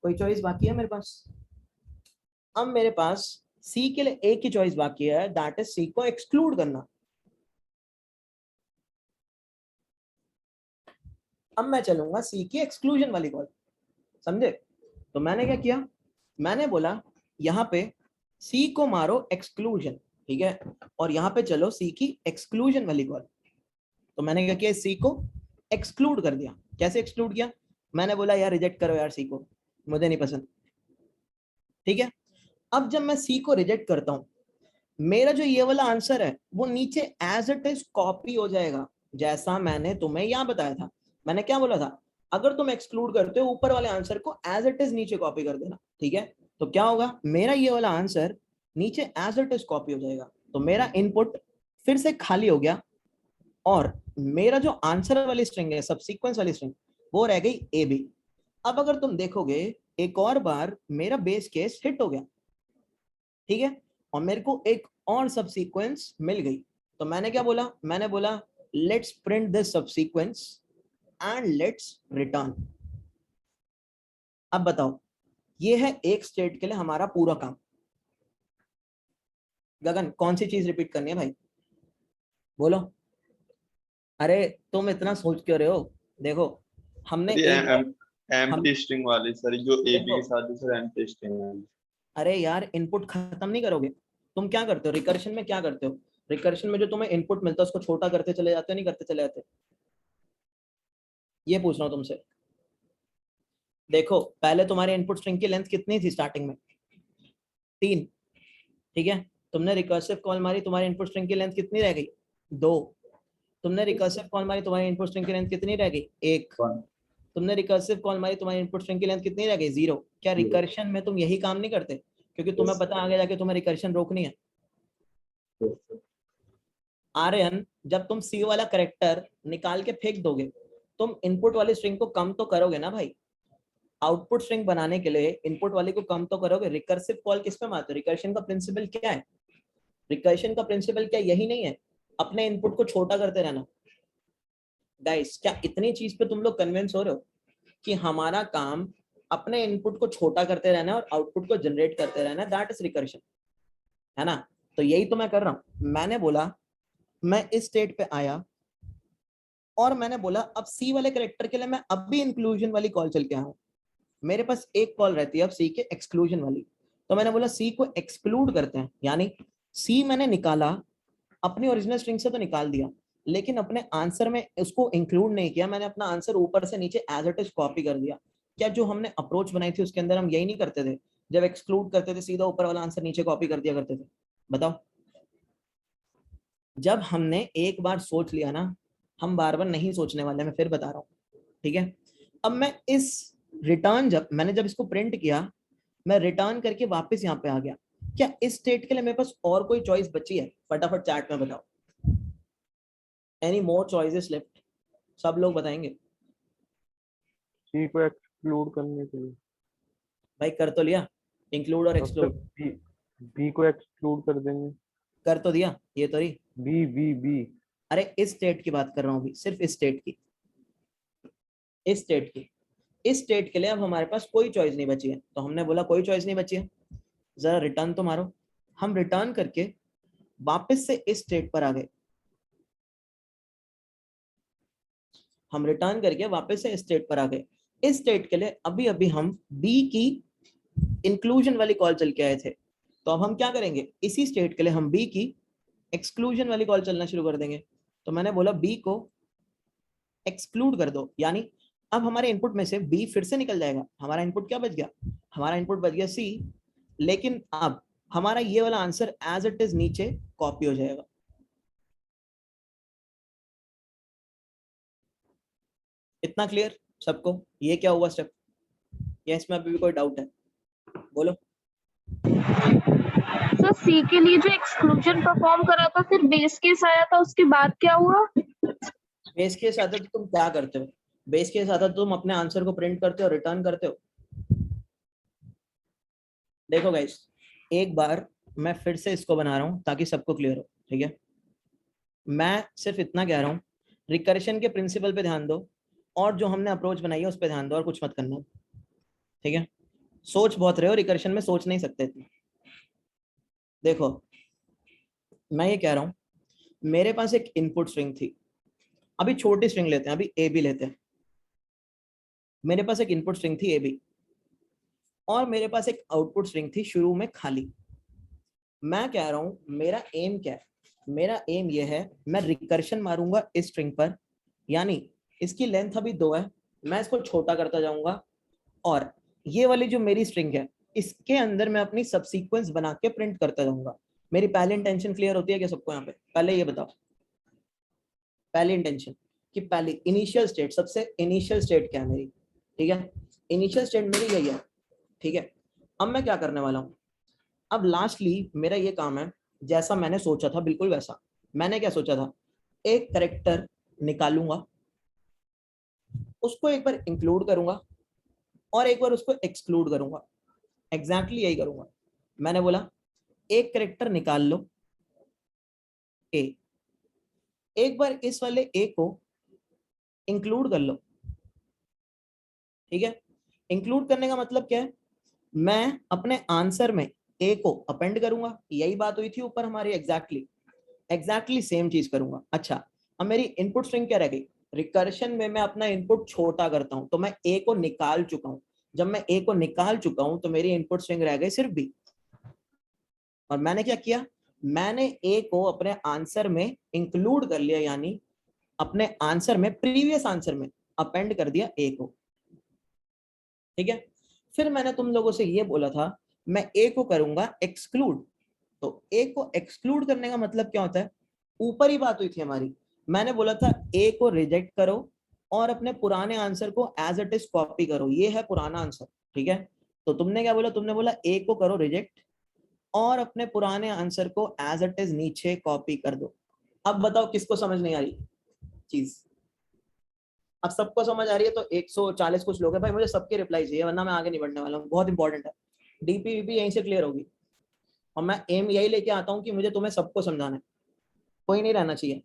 कोई चॉइस बाकी है मेरे पास? अब मेरे पास सी के लिए एक ही चॉइस बाकी है, दैट इज सी को एक्सक्लूड करना। अब मैं चलूंगा सी की एक्सक्लूजन वाली कॉल, समझे? तो मैंने क्या किया, मैंने बोला यहाँ पे सी को मारो एक्सक्लूजन, ठीक है, और यहाँ पे चलो सी की एक्सक्लूजन वाली कॉल। तो मैंने क्या किया, सी को एक्सक्लूड कर दिया। कैसे एक्सक्लूड किया? मैंने बोला यार रिजेक्ट करो यार सी को, मुझे नहीं पसंद, ठीक है। अब जब मैं सी को रिजेक्ट करता हूं, मेरा जो ये वाला आंसर है वो नीचे एज इट इज कॉपी हो जाएगा, जैसा मैंने तुम्हें यहां बताया था। मैंने क्या बोला था, अगर तुम एक्सक्लूड करते हो ऊपर वाले आंसर को एज इट इज नीचे कॉपी कर देना, ठीक है। तो क्या होगा, मेरा ये वाला आंसर नीचे एज इट इज कॉपी हो जाएगा। तो मेरा इनपुट फिर से खाली हो गया और मेरा जो आंसर वाली स्ट्रिंग है, सबसीक्वेंस वाली स्ट्रिंग, वो रह गई ए बी। अब अगर तुम देखोगे एक और बार मेरा बेस केस हिट हो गया, ठीक है, और मेरे को एक और सबसीक्वेंस मिल गई। तो मैंने क्या बोला, मैंने बोला let's print this subsequence and let's return. अब बताओ, ये है एक स्टेट के लिए हमारा पूरा काम। गगन कौन सी चीज रिपीट करनी है भाई, बोलो। अरे तुम इतना सोच क्यों रहे हो, देखो हमने एक हम एम्प्टी स्ट्रिंग वाली सर, जो ए बी देखो, के साथ सर एम्प्टी स्ट्रिंग वाली। अरे यार इनपुट खत्म नहीं करोगे तुम, क्या करते हो रिकर्शन में, क्या करते हो रिकर्शन में, जो तुम्हें इनपुट मिलता है उसको छोटा करते चले जाते हो, नहीं करते चले जाते? ये पूछ रहा हूँ तुमसे। देखो पहले तुम्हारी इनपुट स्ट्रिंग की लेंथ कितनी थी स्टार्टिंग में, 3, ठीक है। तुमने रिकर्सिव कॉल मारी, तुम्हारी इनपुट स्ट्रिंग की लेंथ कितनी रह गई, 2। तुमने रिकर्सिव कॉल मारी, तुम्हारी इनपुट स्ट्रिंग की लेंथ कितनी रह गई, 1। तुमने रिकर्सिव कॉल मारी, तुम्हारी इनपुट स्ट्रिंग की लेंथ कितनी रह गई, 0। क्या रिकर्शन में तुम यही काम नहीं करते, क्योंकि तुम्हें पता आगे जाके तुम्हें रिकर्शन रोकनी है। आर्यन जब तुम सी वाला करेक्टर निकाल के फेंक दोगे, तुम इनपुट वाली स्ट्रिंग को कम तो करोगे ना भाई। आउटपुट स्ट्रिंग बनाने के लिए इनपुट वाली को कम तो करोगे। रिकर्सिव कॉल किस पे मारते हो, रिकर्शन का प्रिंसिपल क्या है, रिकर्शन का प्रिंसिपल क्या यही नहीं है, अपने इनपुट को छोटा करते रहना। गाइस क्या इतनी चीज पे तुम लोग कन्विंस हो रहे हो कि हमारा काम अपने इनपुट को छोटा करते रहना है और आउटपुट को जनरेट करते रहना है, दैट इज रिकर्शन, है ना। तो यही तो मैं कर रहा हूं। मैंने बोला मैं इस स्टेट पे आया और मैंने बोला अब सी वाले कैरेक्टर के लिए मैं अब भी इंक्लूजन वाली कॉल चल के आया हूं। मेरे पास एक कॉल रहती है अब सी के एक्सक्लूजन वाली, तो मैंने बोला सी को एक्सक्लूड करते हैं, यानी सी मैंने निकाला, अपनी ओरिजिनल स्ट्रिंग से तो निकाल दिया, लेकिन अपने आंसर में उसको इंक्लूड नहीं किया। मैंने अपना आंसर ऊपर से नीचे एज इट इज कॉपी कर दिया। क्या जो हमने अप्रोच बनाई थी उसके अंदर हम यही नहीं करते थे, जब एक्सक्लूड करते थे सीधा ऊपर वाला आंसर नीचे कॉपी कर दिया करते थे? बताओ। जब हमने एक बार सोच लिया ना, हम बार बार नहीं सोचने वाले, मैं फिर बता रहा हूँ, ठीक है। अब मैं इस रिटर्न, जब इसको प्रिंट किया, मैं रिटर्न करके वापस यहाँ पे आ गया। क्या इस स्टेट के लिए मेरे पास और कोई चॉइस बची है, फटाफट चैट में बताओ। एनी मोर चॉइसेस लेफ्ट, सब लोग बताएंगे। सी को एक्सक्लूड करने के लिए भाई कर तो लिया, इंक्लूड और एक्सक्लूड बी को एक्सक्लूड कर देंगे। कर तो दिया, ये तो रही। बी बी बी अरे इस स्टेट की बात कर रहा हूँ अभी, सिर्फ इस स्टेट की, इस स्टेट की। इस स्टेट के लिए अब हमारे पास कोई चॉइस नहीं बची है, तो हमने बोला कोई चॉइस नहीं बची है, जरा रिटर्न तो मारो। हम रिटर्न करके वापस से इस स्टेट पर आ गए, हम रिटर्न करके वापस से इस स्टेट पर आ गए। इस स्टेट के लिए अभी अभी हम बी की इंक्लूजन वाली कॉल चल के आए थे, तो अब हम क्या करेंगे, इसी स्टेट के लिए हम बी की एक्सक्लूजन वाली कॉल चलना शुरू कर देंगे। तो मैंने बोला बी को एक्सक्लूड कर दो, यानी अब हमारे इनपुट में से बी फिर से निकल जाएगा। हमारा इनपुट क्या बच गया, हमारा इनपुट बच गया सी, लेकिन अब हमारा ये वाला आंसर एज इट इज नीचे कॉपी हो जाएगा। इतना क्लियर सबको, ये क्या हुआ स्टेप, या इसमें अभी भी कोई डाउट है, बोलो। सर सी के लिए जो एक्सक्लूजन परफॉर्म करा था, फिर बेस केस आया था, उसके बाद क्या हुआ? बेस केस आता तो तुम क्या करते हो, बेस केस आता तो तुम अपने आंसर को प्रिंट करते हो, रिटर्न करते हो। देखो गाइस, एक बार मैं फिर से इसको बना रहा हूं ताकि सबको क्लियर हो, ठीक है। मैं सिर्फ इतना कह रहा हूं, रिकर्शन के प्रिंसिपल पे ध्यान दो और जो हमने अप्रोच बनाई है उस पर ध्यान दो, और कुछ मत करना, ठीक है। सोच बहुत रहे हो, रिकर्शन में सोच नहीं सकते इतना। देखो मैं ये कह रहा हूं, मेरे पास एक इनपुट स्ट्रिंग थी, अभी छोटी स्ट्रिंग लेते हैं, अभी ए बी लेते हैं। मेरे पास एक इनपुट स्ट्रिंग थी ए बी, और मेरे पास एक आउटपुट स्ट्रिंग थी शुरू में खाली। मैं कह रहा हूं मेरा एम क्या है, मेरा एम ये है, मैं रिकर्शन मारूंगा इस स्ट्रिंग पर, यानी इसकी लेंथ अभी 2 है, मैं इसको छोटा करता जाऊंगा, और ये वाली जो मेरी स्ट्रिंग है इसके अंदर मैं अपनी सबसीक्वेंस बना के प्रिंट करता जाऊंगा। मेरी पहली इंटेंशन क्लियर होती है क्या सबको यहाँ पे? पहले ये बताओ, पहली इंटेंशन कि पहली इनिशियल स्टेट, सबसे इनिशियल स्टेट क्या है मेरी, ठीक है। इनिशियल स्टेट मेरी यही है, ठीक है। अब मैं क्या करने वाला हूँ, अब लास्टली मेरा ये काम है, जैसा मैंने सोचा था बिल्कुल वैसा। मैंने क्या सोचा था, एक कैरेक्टर निकालूंगा, उसको एक बार इंक्लूड करूंगा और एक बार उसको एक्सक्लूड करूंगा। एग्जैक्टली यही करूंगा। मैंने बोला एक कैरेक्टर निकाल लो ए, एक बार इस वाले ए को इंक्लूड कर लो, ठीक है। इंक्लूड करने का मतलब क्या है, मैं अपने आंसर में ए को अपेंड करूंगा, यही बात हुई थी ऊपर हमारी, एग्जैक्टली सेम चीज करूंगा। अच्छा, अब मेरी इनपुट स्ट्रिंग क्या रह गई, रिकर्शन में मैं अपना इनपुट छोटा करता हूं, तो मैं ए को निकाल चुका हूं। जब मैं ए को निकाल चुका हूं तो मेरी इनपुट स्ट्रिंग रह गई सिर्फ बी। और मैंने क्या किया, मैंने ए को अपने आंसर में इंक्लूड कर लिया, यानी अपने आंसर में, प्रीवियस आंसर में अपेंड कर दिया ए को, ठीक है। फिर मैंने तुम लोगों से ये बोला था मैं ए को करूंगा एक्सक्लूड। तो ए को एक्सक्लूड करने का मतलब क्या होता है, ऊपर ही बात हुई थी हमारी, मैंने बोला था ए को रिजेक्ट करो और अपने पुराने आंसर को एज इट इज कॉपी करो, ये है पुराना आंसर, ठीक है। तो तुमने क्या बोला, तुमने बोला ए को करो रिजेक्ट और अपने पुराने आंसर को एज इट इज नीचे कॉपी कर दो। अब बताओ किसको समझ नहीं आ रही चीज, अब सबको समझ आ रही है तो 140 कुछ लोग हैं भाई, मुझे सबके रिप्लाई चाहिए वरना मैं आगे नहीं बढ़ने वाला हूँ, बहुत इंपॉर्टेंट है। डीपीवीपी यहीं से क्लियर होगी और मैं एम यही लेके आता हूँ कि मुझे तुम्हें सबको समझाना है, कोई नहीं रहना चाहिए,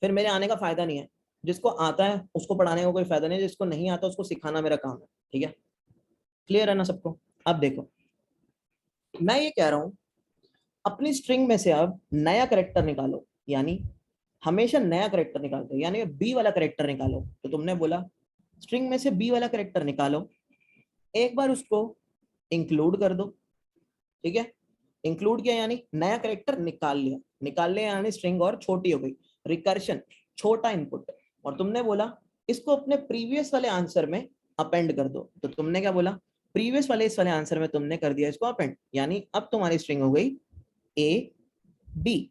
फिर मेरे आने का फायदा नहीं है। जिसको आता है उसको पढ़ाने का कोई फायदा नहीं है, जिसको नहीं आता उसको सिखाना मेरा काम है, ठीक है। क्लियर है ना सबको। अब देखो मैं ये कह रहा हूं अपनी स्ट्रिंग में से अब नया करेक्टर निकालो, यानी हमेशा नया करेक्टर निकालते हैं, यानी बी वाला करेक्टर निकालो। तो तुमने बोला स्ट्रिंग में से बी वाला करेक्टर निकालो, एक बार उसको इंक्लूड कर दो, ठीक है। इंक्लूड किया यानी नया करेक्टर निकाल लिया यानी स्ट्रिंग और छोटी हो गई, रिकर्शन छोटा इनपुट। और तुमने बोला इसको अपने प्रीवियस वाले आंसर में अपेंड कर दो, तो तुमने क्या बोला, प्रीवियस वाले इस वाले आंसर में तुमने कर दिया इसको अपेंड, यानी अब तुम्हारी स्ट्रिंग हो गई ए बी।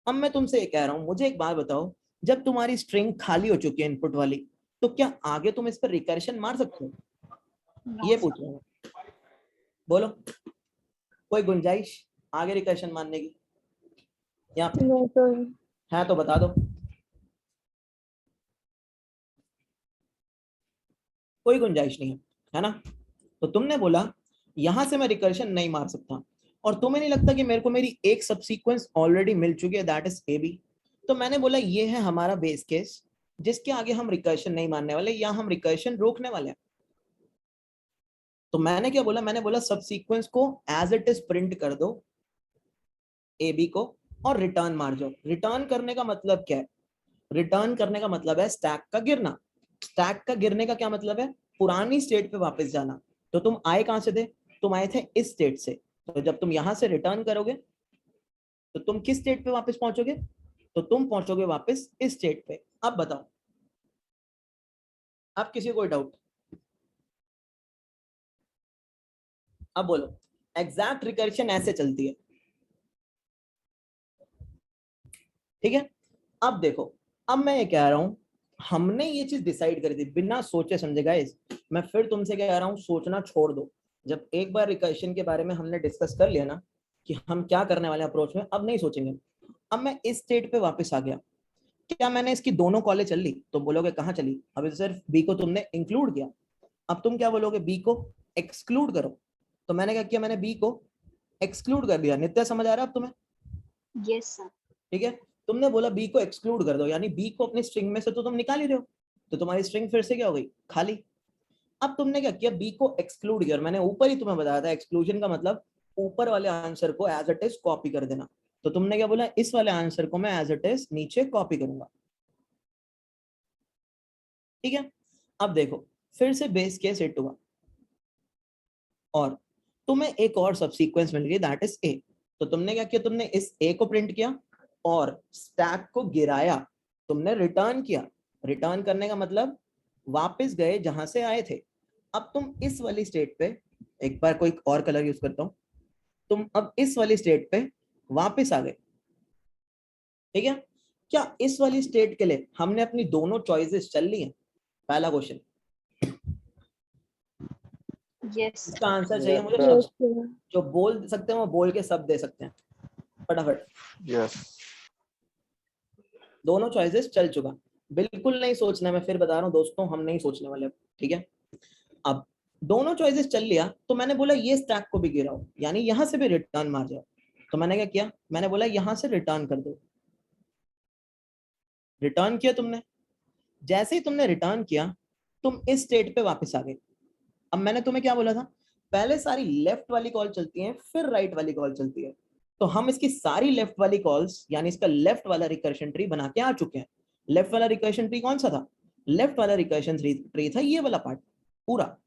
अब मैं तुमसे ये कह रहा हूं, मुझे एक बात बताओ, जब तुम्हारी स्ट्रिंग खाली हो चुकी है इनपुट वाली, तो क्या आगे तुम इस पर रिकर्शन मार सकते हो? ये पूछ रहा हूं, बोलो कोई गुंजाइश आगे रिकर्शन मारने की? या है तो बता दो, कोई गुंजाइश नहीं है ना। तो तुमने बोला यहां से मैं रिकर्शन नहीं मार सकता, और तुम्हें नहीं लगता कि मेरे को मेरी एक सबसीक्वेंस ऑलरेडी मिल चुकी है, दैट इज ए बी। तो मैंने बोला ये है हमारा बेस केस जिसके आगे हम रिकर्शन नहीं मारने वाले या हम रिकर्शन रोकने वाले हैं। तो मैंने क्या बोला, मैंने बोला सबसीक्वेंस को एज इट इज प्रिंट कर दो ए बी को और रिटर्न मार जाओ। रिटर्न करने का मतलब क्या है, रिटर्न करने का मतलब है स्टैक का गिरना। स्टैक का गिरने का क्या मतलब है, पुरानी स्टेट पे वापस जाना। तो तुम आए कहां से थे, तुम आए थे इस स्टेट से, तो जब तुम यहां से रिटर्न करोगे तो तुम किस स्टेट पे वापस पहुंचोगे, तो तुम पहुंचोगे वापस इस स्टेट पे। अब बताओ, अब किसी को कोई डाउट? अब बोलो, एग्जैक्ट रिकर्शन ऐसे चलती है, ठीक है। अब देखो, अब मैं ये कह रहा हूं हमने ये चीज डिसाइड करी थी बिना सोचे समझे गाइस। मैं फिर तुमसे कह रहा हूं सोचना छोड़ दो। जब एक बार रिकर्शन के बारे में हमने डिस्कस कर लिया ना कि हम क्या करने वाले अप्रोच में, अब नहीं सोचेंगे। अब मैं इस स्टेट पे वापस आ गया, क्या मैंने इसकी दोनों कॉलें चल ली? तो बोलोगे कहाँ चली, अभी सिर्फ बी को तुमने इंक्लूड किया। अब तुम क्या बोलोगे, बी को एक्सक्लूड करो। तो मैंने क्या किया, मैंने बी को एक्सक्लूड कर दिया। नित्य समझ आ रहा है अब तुम्हें? Yes sir. ठीक है, तुमने बोला बी को एक्सक्लूड कर दो, यानी बी को अपनी स्ट्रिंग में से तो तुम निकाल ही रहे हो, तो तुम्हारी स्ट्रिंग फिर से क्या हो गई, खाली। अब तुमने क्या किया, बी को एक्सक्लूड किया। मैंने ऊपर ही तुम्हें बताया था एक्सक्लूजन का मतलब ऊपर वाले आंसर को एज इट इज कॉपी कर देना। तो तुमने क्या बोला, इस वाले आंसर को मैं एज इट इज नीचे कॉपी करूंगा, ठीक है। अब देखो फिर से बेस केस हिट हुआ और तुम्हें एक और सबसीक्वेंस मिल गई, दैट इज ए। तो तुमने क्या किया, तुमने इस ए को प्रिंट किया और स्टैक को गिराया, तुमने रिटर्न किया। रिटर्न करने का मतलब वापस गए जहां से आए थे। अब तुम इस वाली स्टेट पे, एक बार कोई और कलर यूज करता हूं, तुम अब इस वाली स्टेट पे वापस आ गए, ठीक है। क्या इस वाली स्टेट के लिए हमने अपनी दोनों चॉइसेस चल ली हैं? पहला क्वेश्चन, यस इसका आंसर चाहिए मुझे। Yes, सब जो बोल सकते हैं वो बोल के सब दे सकते हैं फटाफट। यस दोनों चॉइसेस चल चुका, बिल्कुल नहीं सोचना, मैं फिर बता रहा हूँ दोस्तों, हम नहीं सोचने वाले, ठीक है। अब दोनों चॉइसेस चल लिया तो मैंने बोला ये स्टैक को भी गिराओ, यानी यहां से भी रिटर्न मार जाओ। तो मैंने क्या किया, मैंने बोला यहां से रिटर्न कर दो। रिटर्न किया तुमने, जैसे ही तुमने रिटर्न किया तुम इस स्टेट पे वापस आ गए। अब मैंने तुम्हें क्या बोला था, पहले सारी लेफ्ट वाली कॉल चलती है फिर राइट वाली कॉल चलती है। तो हम इसकी सारी लेफ्ट वाली कॉल्स यानी इसका लेफ्ट वाला रिकर्शन ट्री बना के आ चुके हैं। लेफ्ट वाला रिकर्शन ट्री कौन सा था, लेफ्ट वाला रिकर्शन ट्री था ये वाला पार्ट, पूरा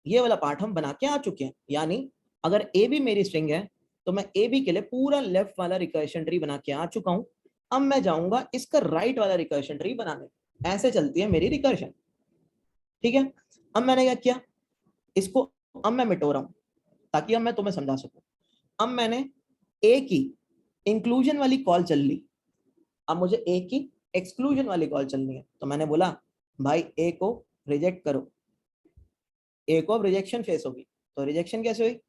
ये वाला पार्ट हम बना के आ चुके हैं। यानी अगर ए बी मेरी स्ट्रिंग है तो मैं ए बी के लिए पूरा लेफ्ट वाला रिकर्शन ट्री बना के आ चुका हूं। अब मैं जाऊंगा इसका राइट वाला रिकर्शन ट्री बनाने। ऐसे चलती है मेरी रिकर्शन, ठीक है। अब मैंने क्या किया, इसको अब मैं मिटो रहा हूं ताकि अब मैं तुम्हें समझा सकूं। अब मैंने ए की इंक्लूजन वाली कॉल चल ली, अब मुझे ए की एक्सक्लूजन वाली कॉल चलनी है। तो मैंने बोला भाई ए को रिजेक्ट करो, ए को अब रिजेक्शन फेस होगी। तो रिजेक्शन कैसे हुई,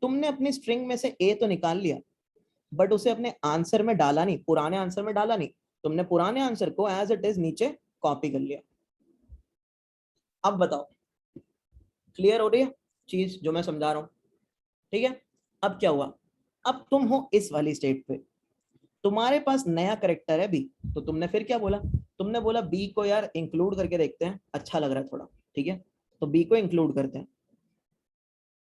तुमने अपनी स्ट्रिंग में से ए तो निकाल लिया बट उसे अपने आंसर में डाला नहीं, पुराने आंसर में डाला नहीं, तुमने पुराने आंसर को एज इट इज नीचे कॉपी कर लिया। अब बताओ क्लियर हो रही है चीज जो मैं समझा रहा हूं, ठीक है। अब क्या हुआ, अब तुम हो इस वाली स्टेट पे, तुम्हारे पास नया करेक्टर है बी, तो तुमने फिर क्या बोला, तुमने बोला बी को यार इंक्लूड करके देखते हैं, अच्छा लग रहा है थोड़ा, ठीक है, तो बी को इंक्लूड करते हैं।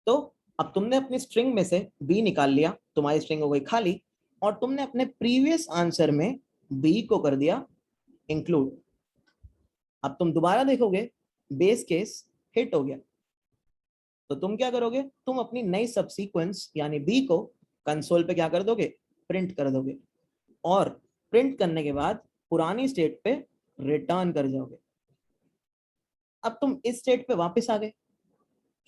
तो अब तुमने अपनी स्ट्रिंग में से बी निकाल लिया, तुम्हारी स्ट्रिंग हो गई खाली, और तुमने अपने प्रीवियस आंसर में बी को कर दिया इंक्लूड। अब तुम दोबारा देखोगे बेस केस हिट हो गया, तो तुम क्या करोगे, तुम अपनी नई सबसीक्वेंस यानी बी को कंसोल पे क्या कर दोगे, प्रिंट कर दोगे, और प्रिंट करने के बाद पुरानी स्टेट पे रिटर्न कर जाओगे। अब तुम इस स्टेट पे वापस आ गए,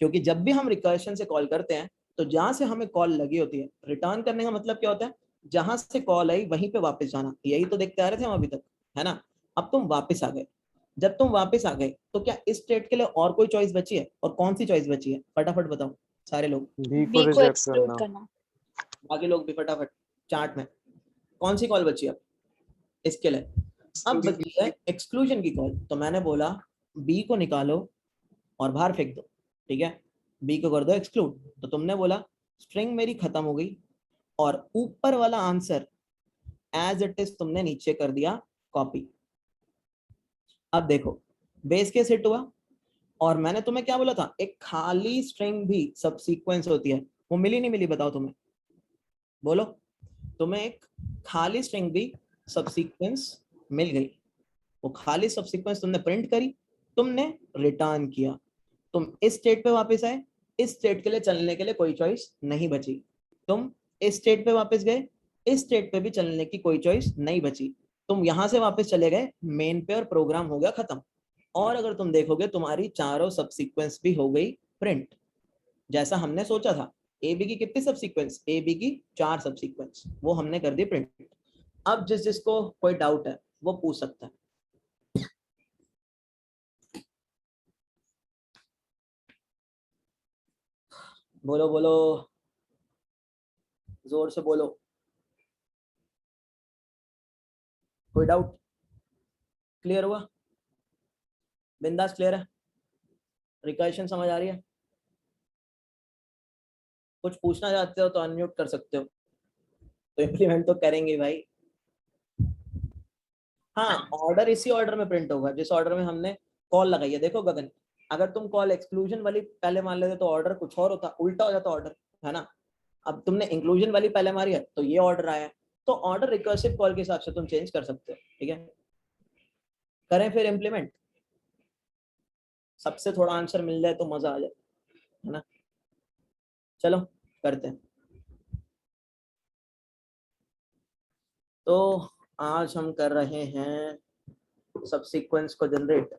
क्योंकि जब भी हम रिकर्शन से कॉल करते हैं तो जहां से हमें कॉल लगी होती है, रिटर्न करने का मतलब क्या होता है, जहां से कॉल आई वहीं पे वापस जाना, यही तो देखते आ रहे थे हम अभी तक, है ना। अब तुम वापस आ गए, जब तुम वापस आ गए तो क्या इस स्टेट के लिए और कोई चॉइस बची है, और कौन सी चॉइस बची है, फटाफट बताओ सारे लोग, बी को बी को रिजेक्ट एक्सक्लूड करना। करना। बाकी लोग भी फटाफट चार्ट में, कौन सी कॉल बची है अब इसके लिए, अब बची है एक्सक्लूजन की कॉल। तो मैंने बोला बी को निकालो और बाहर फेंक दो, ठीक है, बी को कर दो एक्सक्लूड। तो तुमने बोला स्ट्रिंग मेरी खत्म हो गई और ऊपर वाला आंसर एज इट इज तुमने नीचे कर दिया कॉपी। अब देखो बेस केस हिट हुआ, और मैंने तुम्हें क्या बोला था, एक खाली स्ट्रिंग भी सब सीक्वेंस होती है, वो मिली नहीं मिली बताओ तुम्हें, बोलो, तुम्हें एक खाली स्ट्रिंग भी सब सीक्वेंस मिल गई, वो खाली सब सीक्वेंस तुमने प्रिंट करी, तुमने रिटर्न किया, तुम इस स्टेट पे वापस आए, इस स्टेट के लिए चलने के लिए कोई चॉइस नहीं बची, तुम इस स्टेट पे वापस गए, इस स्टेट पे भी चलने की कोई चॉइस नहीं बची, तुम यहां से वापस चले गए मेन पे और प्रोग्राम हो गया खत्म। और अगर तुम देखोगे तुम्हारी चारों सब सीक्वेंस भी हो गई प्रिंट, जैसा हमने सोचा था। ए बी की कितनी सब सीक्वेंस, ए बी की 4 सब सीक्वेंस, वो हमने कर दी प्रिंट। अब जिसको कोई डाउट है वो पूछ सकता है। बोलो बोलो, जोर से बोलो, कोई डाउट, क्लियर हुआ, बिंदास क्लियर है, रिकर्शन समझ आ रही है, कुछ पूछना चाहते हो तो अनम्यूट कर सकते हो, तो इम्प्लीमेंट तो करेंगे भाई। हाँ ऑर्डर इसी ऑर्डर में प्रिंट होगा जिस ऑर्डर में हमने कॉल लगाई है। देखो गगन, अगर तुम कॉल एक्सक्लूजन वाली पहले मान लेते तो ऑर्डर कुछ और होता, उल्टा हो जाता ऑर्डर, है ना। अब तुमने इंक्लूजन वाली पहले मारी है तो ये ऑर्डर आया है, तो ऑर्डर रिकर्सिव कॉल के हिसाब से तुम चेंज कर सकते हो, ठीक है। करें फिर इम्प्लीमेंट, सबसे थोड़ा आंसर मिल जाए तो मजा आ जाए, है ना। चलो करते हैं। तो आज हम कर रहे हैं सब सीक्वेंस को जनरेट।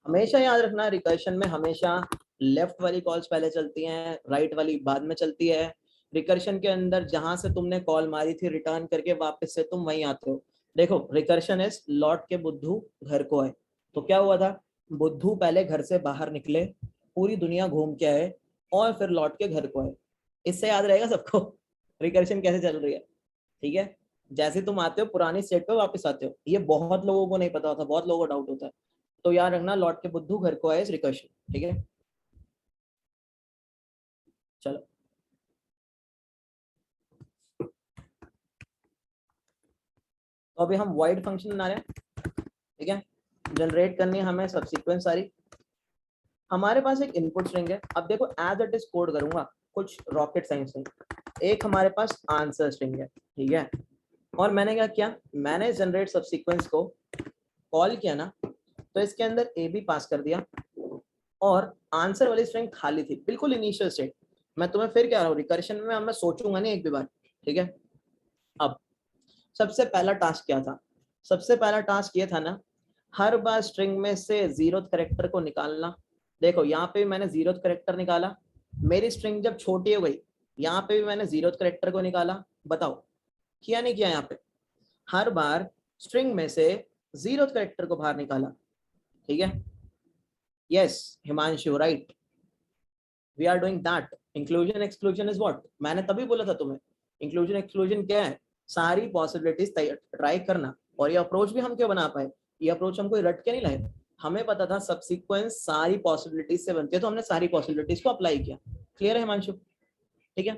हमेशा याद रखना रिकर्शन में हमेशा लेफ्ट वाली कॉल्स पहले चलती हैं, राइट वाली बाद में चलती है। रिकर्शन के अंदर जहां से तुमने कॉल मारी थी रिटर्न करके वापस से तुम वहीं आते हो। देखो रिकर्शन इज लौट के बुद्धू घर को आए, तो क्या हुआ था, बुद्धू पहले घर से बाहर निकले, पूरी दुनिया घूम के आए और फिर लौट के घर को आए। इससे याद रहेगा सबको रिकर्शन कैसे चल रही है, ठीक है। जैसे तुम आते हो पुरानी स्टेट पे वापस आते हो, ये बहुत लोगों को नहीं पता होता, बहुत लोगों को डाउट होता है, तो याद रखना लौट के बुद्धू घर को आए रिकर्शन, ठीक है। चलो तो अभी हम वॉइड फंक्शन बना रहे हैं, ठीक है। जनरेट करनी है हमें सब सीक्वेंस सारी। हमारे पास एक इनपुट स्ट्रिंग है। अब देखो एज इट इज कोड करूंगा, कुछ रॉकेट साइंस नहीं। एक हमारे पास आंसर स्ट्रिंग है, ठीक है। और मैंने क्या किया, मैंने जनरेट सब सीक्वेंस को कॉल किया ना, तो इसके अंदर ए बी पास कर दिया और आंसर वाली स्ट्रिंग खाली थी, बिल्कुल इनिशियल स्टेट। मैं तुम्हें फिर कह रहा हूँ रिकर्शन में मैं सोचूंगा नहीं एक भी बार, ठीक है। अब सबसे पहला टास्क क्या था, सबसे पहला टास्क ये था ना, हर बार स्ट्रिंग में से 0th कैरेक्टर को निकालना। देखो यहाँ पे भी मैंने 0th कैरेक्टर निकाला, मेरी स्ट्रिंग जब छोटी हो गई यहाँ पे भी मैंने 0th कैरेक्टर को निकाला। बताओ किया नहीं किया? यहाँ पे हर बार स्ट्रिंग में से 0th कैरेक्टर को बाहर निकाला, ठीक है। Yes Himanshu, right, we are doing that. Inclusion exclusion is what, मैंने तभी बोला था तुम्हें इंक्लूजन एक्सक्लूजन क्या है, सारी पॉसिबिलिटीज ट्राई करना। और ये अप्रोच भी हम क्यों बना पाए, ये अप्रोच हम कोई रट के नहीं लाए, हमें पता था सब सीक्वेंस सारी पॉसिबिलिटीज से बनती है, तो हमने सारी पॉसिबिलिटीज को अप्लाई किया। क्लियर है हिमांशु? ठीक है।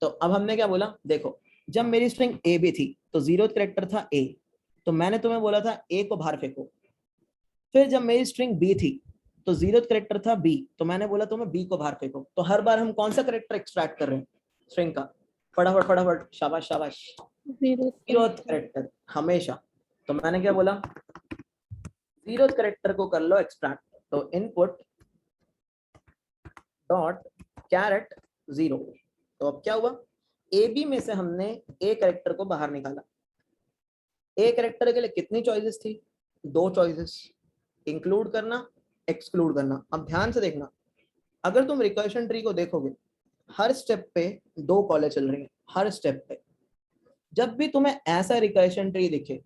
तो अब हमने क्या बोला, देखो जब मेरी स्ट्रिंग ए भी थी तो 0th कैरेक्टर था ए, तो मैंने तुम्हें बोला था ए को बाहर फेंको। फिर जब मेरी स्ट्रिंग बी थी तो 0th कैरेक्टर था बी, तो मैंने बोला तुम्हें बी को बाहर फेंको। तो हर बार हम कौन सा कैरेक्टर एक्सट्रैक्ट कर रहे हैं स्ट्रिंग का? फटाफट फटाफट, शाबाश शाबाश, 0th कैरेक्टर हमेशा। तो मैंने क्या बोला, 0th कैरेक्टर को कर लो एक्सट्रैक्ट। तो इनपुट डॉट कैरेट 0। तो अब क्या हुआ, ए बी में से हमने ए कैरेक्टर को बाहर निकाला। ए कैरेक्टर के लिए कितनी चॉइसेस थी? 2 चॉइसेस, इंक्लूड करना, एक्सक्लूड करना। अब ध्यान से देखना, अगर तुम रिकर्शन ट्री को देखोगे हर स्टेप पे 2 कॉलें चल रही हैं, हर स्टेप पे। जब भी तुम्हें ऐसा रिकर्शन ट्री दिखे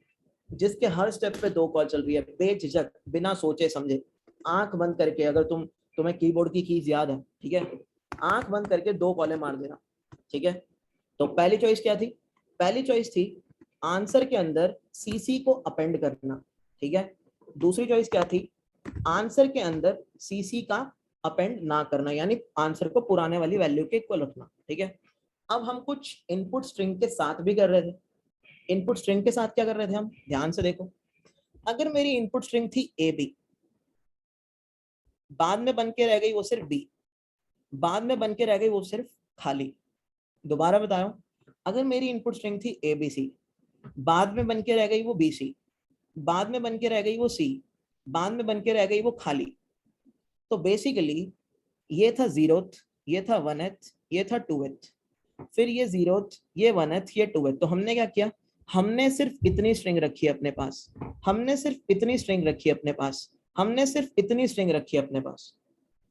जिसके हर स्टेप पे 2 कॉल चल रही है, बेझिझक बिना सोचे समझे आंख बंद करके, अगर तुम्हें कीबोर्ड की कीज याद है, ठीक है, आंख बंद करके 2 कॉलें मार देना, ठीक है। तो पहली चॉइस क्या थी? पहली चॉइस थी आंसर के अंदर सीसी को अपेंड करना, ठीक है। दूसरी चॉइस क्या थी? आंसर के अंदर सीसी का अपेंड ना करना, यानी आंसर को पुराने वाली वैल्यू के इक्वल रखना, ठीक है। अब हम कुछ इनपुट स्ट्रिंग के साथ भी कर रहे थे। इनपुट स्ट्रिंग के साथ क्या कर रहे थे हम, ध्यान से देखो। अगर मेरी इनपुट स्ट्रिंग थी ए बी, बाद में बन के रह गई वो सिर्फ बी, बाद में बन के रह गई वो सिर्फ खाली। दोबारा बताओ, अगर मेरी इनपुट स्ट्रिंग थी ए बी सी, बाद में बन के रह गई वो बी सी, बाद में बन के रह गई वो सी, बाद में बन के रह गई वो खाली। तो बेसिकली ये था 0th, ये था 1th, ये था 2th, फिर ये 0th, ये 1th, ये 2th। तो हमने क्या किया, हमने सिर्फ इतनी स्ट्रिंग रखी है अपने पास, हमने सिर्फ इतनी स्ट्रिंग रखी है अपने पास, हमने सिर्फ इतनी स्ट्रिंग रखी है अपने पास।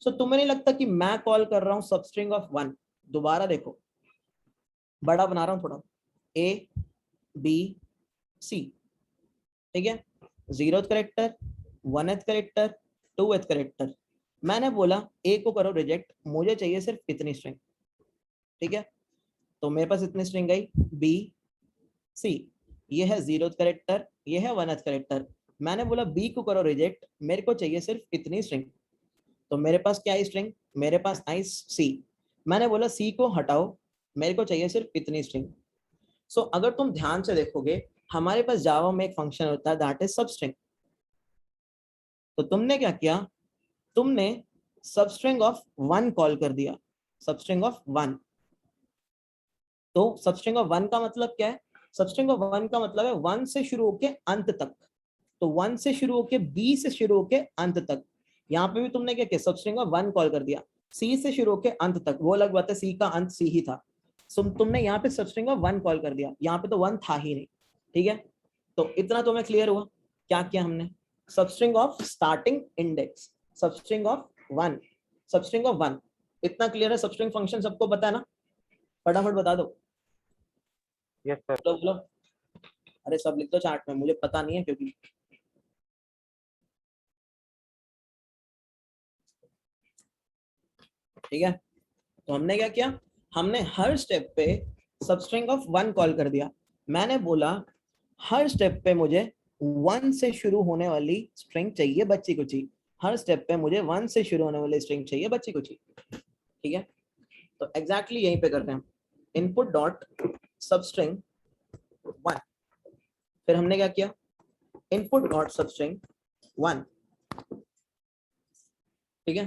सो तुम्हें नहीं लगता कि मैं कॉल कर रहा हूँ सब स्ट्रिंग ऑफ 1? दोबारा देखो, बड़ा बना रहा हूँ थोड़ा, ए बी सी, ठीक है। 0th character, 1th character, 2th character. मैंने बोला ए को करो रिजेक्ट, मुझे चाहिए सिर्फ इतनी स्ट्रिंग, ठीक है। तो मेरे पास इतनी स्ट्रिंग गई बी सी, ये है 0th कैरेक्टर, ये है 1th कैरेक्टर। मैंने बोला बी को करो रिजेक्ट, मेरे को चाहिए सिर्फ इतनी स्ट्रिंग। तो मेरे पास क्या आई स्ट्रिंग, मेरे पास आई सी। मैंने बोला सी को हटाओ, मेरे को चाहिए सिर्फ इतनी स्ट्रिंग। सो अगर तुम ध्यान से देखोगे हमारे पास जावा में एक फंक्शन होता है दैट इज सबस्ट्रिंग। तो तुमने क्या किया, तुमने सबस्ट्रिंग ऑफ 1 कॉल कर दिया, सबस्ट्रिंग ऑफ 1। तो सबस्ट्रिंग ऑफ 1 का मतलब क्या है? सबस्ट्रिंग ऑफ 1 का मतलब है 1 से शुरू होके अंत तक। तो 1 से शुरू होके बी से शुरू होके अंत तक। यहाँ पे भी तुमने क्या किया, सबस्ट्रिंग ऑफ 1 कॉल कर दिया, सी से शुरू होके अंत तक। वो अलग बात है, सी का अंत सी ही था। तुमने यहाँ पे सबस्ट्रिंग ऑफ 1 कॉल कर दिया, यहाँ पे तो 1 था ही नहीं, ठीक है। तो इतना तुम्हें क्लियर हुआ क्या किया हमने? Substring of starting index, substring of 1, substring of 1। इतना क्लियर है? सबस्ट्रिंग फंक्शन सबको पता है ना? फटाफट बता दो। Yes sir. तो बोलो, अरे सब लिख दो चार्ट में, मुझे पता नहीं है क्योंकि ठीक है। तो हमने क्या किया, हमने हर स्टेप पे सबस्ट्रिंग ऑफ 1 कॉल कर दिया। मैंने बोला हर स्टेप पे मुझे 1 से शुरू होने वाली स्ट्रिंग चाहिए बच्ची कुची, हर स्टेप पे मुझे 1 से शुरू होने वाली स्ट्रिंग चाहिए बच्ची कुची, ठीक है। तो एग्जैक्टली यहीं पे करते हैं हम, इनपुट डॉट सबस्ट्रिंग 1, फिर हमने क्या किया, इनपुट डॉट सबस्ट्रिंग 1, ठीक है।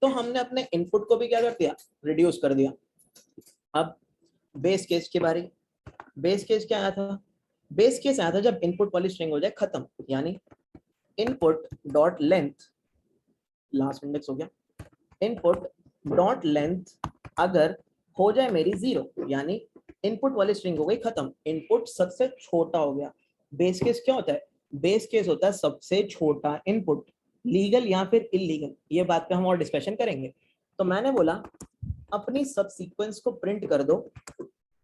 तो हमने अपने इनपुट को भी क्या कर दिया, रिड्यूस कर दिया। अब बेस केस की बारी। बेस केस क्या आया था, बेस केस आया था जब इनपुट वाली स्ट्रिंग हो जाए खत्म, यानी input dot length, last index हो गया, इनपुट डॉट लेंथ अगर हो जाए मेरी 0, यानी इनपुट वाली स्ट्रिंग हो गई खत्म, इनपुट सबसे छोटा हो गया। बेस केस क्या होता है, बेस केस होता है सबसे छोटा इनपुट, लीगल या फिर इलीगल, ये बात पे हम और डिस्कशन करेंगे। तो मैंने बोला अपनी सब सीक्वेंस को प्रिंट कर दो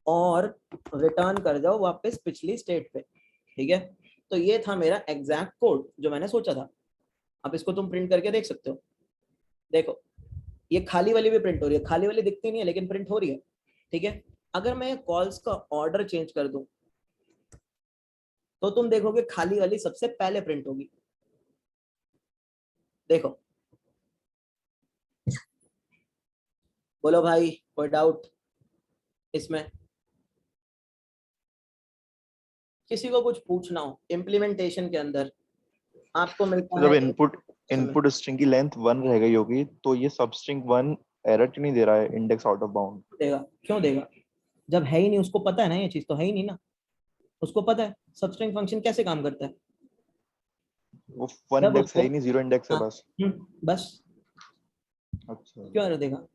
और रिटर्न कर जाओ वापस पिछली स्टेट पे, ठीक है। तो ये था मेरा एग्जैक्ट कोड जो मैंने सोचा था। अब इसको तुम प्रिंट करके देख सकते हो, देखो ये खाली वाली भी प्रिंट हो रही है, खाली वाली दिखती नहीं है लेकिन प्रिंट हो रही है, ठीक है। अगर मैं कॉल्स का ऑर्डर चेंज कर दूं तो तुम देखोगे खाली वाली सबसे पहले प्रिंट होगी, देखो। बोलो भाई कोई डाउट इसमें, किसी को कुछ पूछना हो इम्प्लीमेंटेशन के अंदर आपको मिलता जब है इनपुट स्ट्रिंग की लेंथ 1 रह गई होगी तो ये सब स्ट्रिंग 1 एरर क्यों नहीं दे रहा है, इंडेक्स आउट ऑफ बाउंड देगा, क्यों देगा, जब है ही नहीं, उसको पता है ना, ये चीज तो है ही नहीं ना, उसको पता है सबस्ट्रिंग फंक्शन कैसे काम करता है। वो 1 जब इंडेक्स है ही उसको नहीं, 0 इंडेक्स है हाँ, बस। बस अच्छा, क्यों एरर देगा।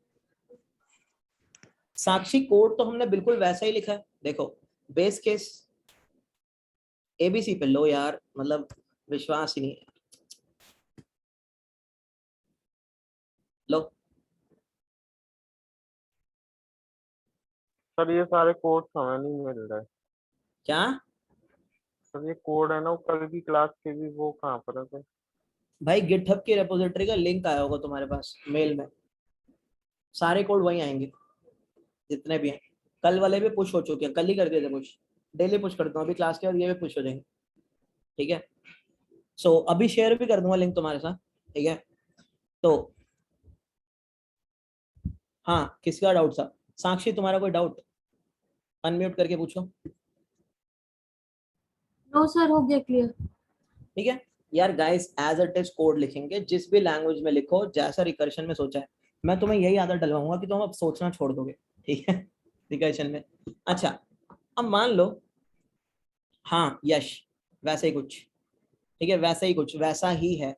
साक्षी कोड तो हमने बिल्कुल वैसा ही लिखा है, देखो बेस केस एबीसी पे लो यार, मतलब विश्वास ही नहीं है, लो। सर ये सारे कोड हमें नहीं मिल रहे। क्या सर ये कोड है ना, वो कल की क्लास के भी, वो कहाँ पर है सर? भाई, गिटहब की रेपोजिटरी का लिंक आया होगा तुम्हारे पास मेल में, सारे कोड वहीं आएंगे जितने भी हैं। कल वाले भी पुश हो चुके हैं, कल ही कर दिए थे पुश, डेली पुश करता हूँ, अभी क्लास के बाद ये भी पुश हो जाएंगे, ठीक है। सो अभी शेयर भी कर दूंगा लिंक तुम्हारे साथ, ठीक है। तो हाँ, किसका डाउट था, साक्षी तुम्हारा कोई डाउट अनम्यूट करके पूछो, नो सर, हो गया क्लियर। ठीक है। यार guys as it is code लिखेंगे, जिस भी लैंग्वेज में लिखो, जैसा रिकर्शन में सोचा है, मैं तुम्हें यही आदत डलवाऊंगा कि तुम अब सोचना छोड़ दोगे, ठीक है, रिकर्शन में। अच्छा अब मान लो, हाँ यश वैसे ही कुछ, ठीक है, वैसे ही कुछ, वैसा ही है।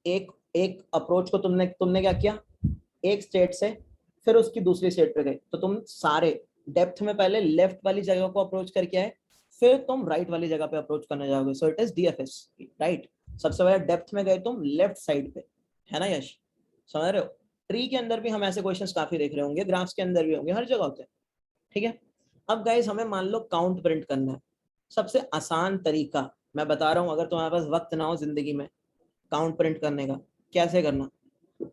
एक एक अप्रोच को तुमने क्या किया, एक स्टेट से फिर उसकी दूसरी स्टेट पे गए, तो तुम सारे डेप्थ में पहले लेफ्ट वाली जगह को अप्रोच करके आए, फिर तुम राइट वाली जगह पे अप्रोच करने जाओगे, so it is DFS, right. सबसे पहले डेप्थ में गए तुम लेफ्ट साइड पे, है ना यश, समझ रहे हो। ट्री के अंदर भी हम ऐसे क्वेश्चंस काफी देख रहे होंगे, ग्राफ्स के अंदर भी होंगे, हर जगह होते हैं, ठीक है। अब गाइस हमें मान लो काउंट प्रिंट करना है, सबसे आसान तरीका मैं बता रहा हूँ, अगर तुम्हारे पास वक्त ना हो जिंदगी में काउंट प्रिंट करने का, कैसे करना,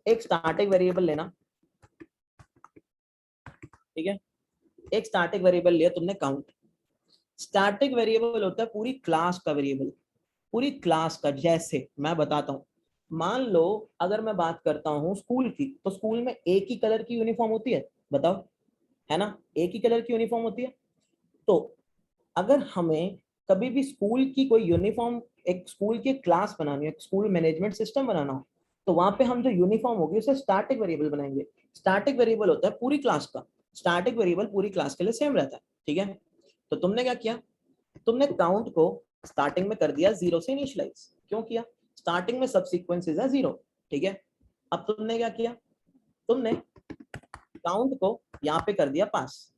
एक स्टैटिक वेरिएबल लेना, ठीक है, एक स्टैटिक वेरिएबल लिया तुमने काउंट। स्टैटिक वेरिएबल होता है पूरी क्लास का वेरिएबल, पूरी क्लास का। जैसे मैं बताता हूँ, मान लो अगर मैं बात करता हूँ स्कूल की, तो स्कूल में एक ही कलर की यूनिफॉर्म होती है, बताओ, है ना, एक ही कलर की यूनिफॉर्म होती है। तो अगर हमें कभी भी स्कूल की कोई यूनिफॉर्म, एक स्कूल की क्लास बनानी है, स्कूल मैनेजमेंट सिस्टम बनाना हो, तो वहां पे हम जो यूनिफॉर्म होगी उसे स्टैटिक वेरिएबल बनाएंगे। स्टैटिक वेरिएबल होता है पूरी क्लास का, स्टैटिक वेरिएबल पूरी क्लास के लिए सेम रहता है, ठीक है। तो तुमने क्या किया, तुमने काउंट को स्टार्टिंग में कर दिया 0 से इनिशियलाइज, क्यों किया, स्टार्टिंग में सब सीक्वेंसेस है 0, ठीक है। अब तुमने क्या किया, तुमने काउंट को यहाँ पे कर दिया पास,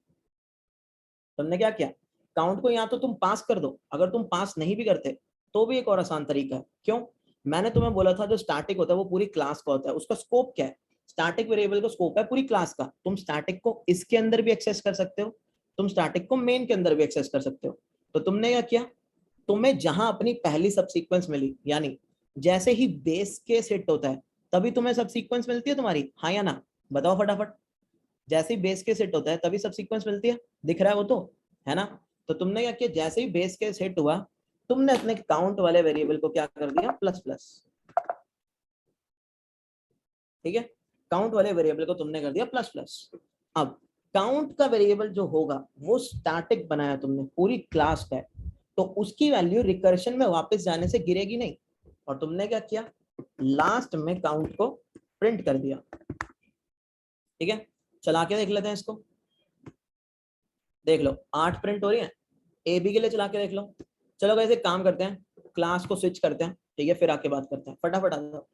तुमने क्या किया, काउंट को यहाँ तो तुम पास कर दो, अगर तुम पास नहीं भी करते तो भी एक और आसान तरीका है, क्यों, मैंने तुम्हें बोला था जो स्टैटिक होता है वो पूरी क्लास का होता है, उसका स्कोप क्या है, स्टैटिक वेरिएबल का स्कोप है पूरी क्लास का। तुम स्टैटिक को इसके अंदर भी एक्सेस कर सकते हो, तुम स्टैटिक को मेन के अंदर भी एक्सेस कर सकते हो। तो तुमने क्या किया, तुम्हें जहां अपनी पहली सब सीक्वेंस मिली, यानी जैसे ही बेस केस हिट होता है तभी तुम्हें सब सीक्वेंस मिलती है तुम्हारी, हाँ या ना, बताओ फटाफट। जैसे ही बेस केस हिट होता है तभी सब सीक्वेंस मिलती है, दिख रहा है वो तो, है ना। तो तुमने क्या किया, जैसे ही बेस केस हिट हुआ, तुमने अपने काउंट वाले वेरिएबल को क्या कर दिया, प्लस प्लस, ठीक है, काउंट वाले वेरिएबल को तुमने कर दिया प्लस प्लस। अब काउंट का वेरिएबल जो होगा वो स्टैटिक बनाया तुमने, पूरी क्लास का है, तो उसकी वैल्यू रिकर्शन में वापस जाने से गिरेगी नहीं। और तुमने क्या किया, लास्ट में काउंट को प्रिंट कर दिया। ठीक है, चला के देख लेते हैं इसको। देख लो 8 प्रिंट हो रही है, ए बी के लिए चला के देख लो। चलो गाइस एक काम करते हैं, क्लास को स्विच करते हैं, ठीक है, फिर आके बात करते हैं। फटाफट आ जाओ।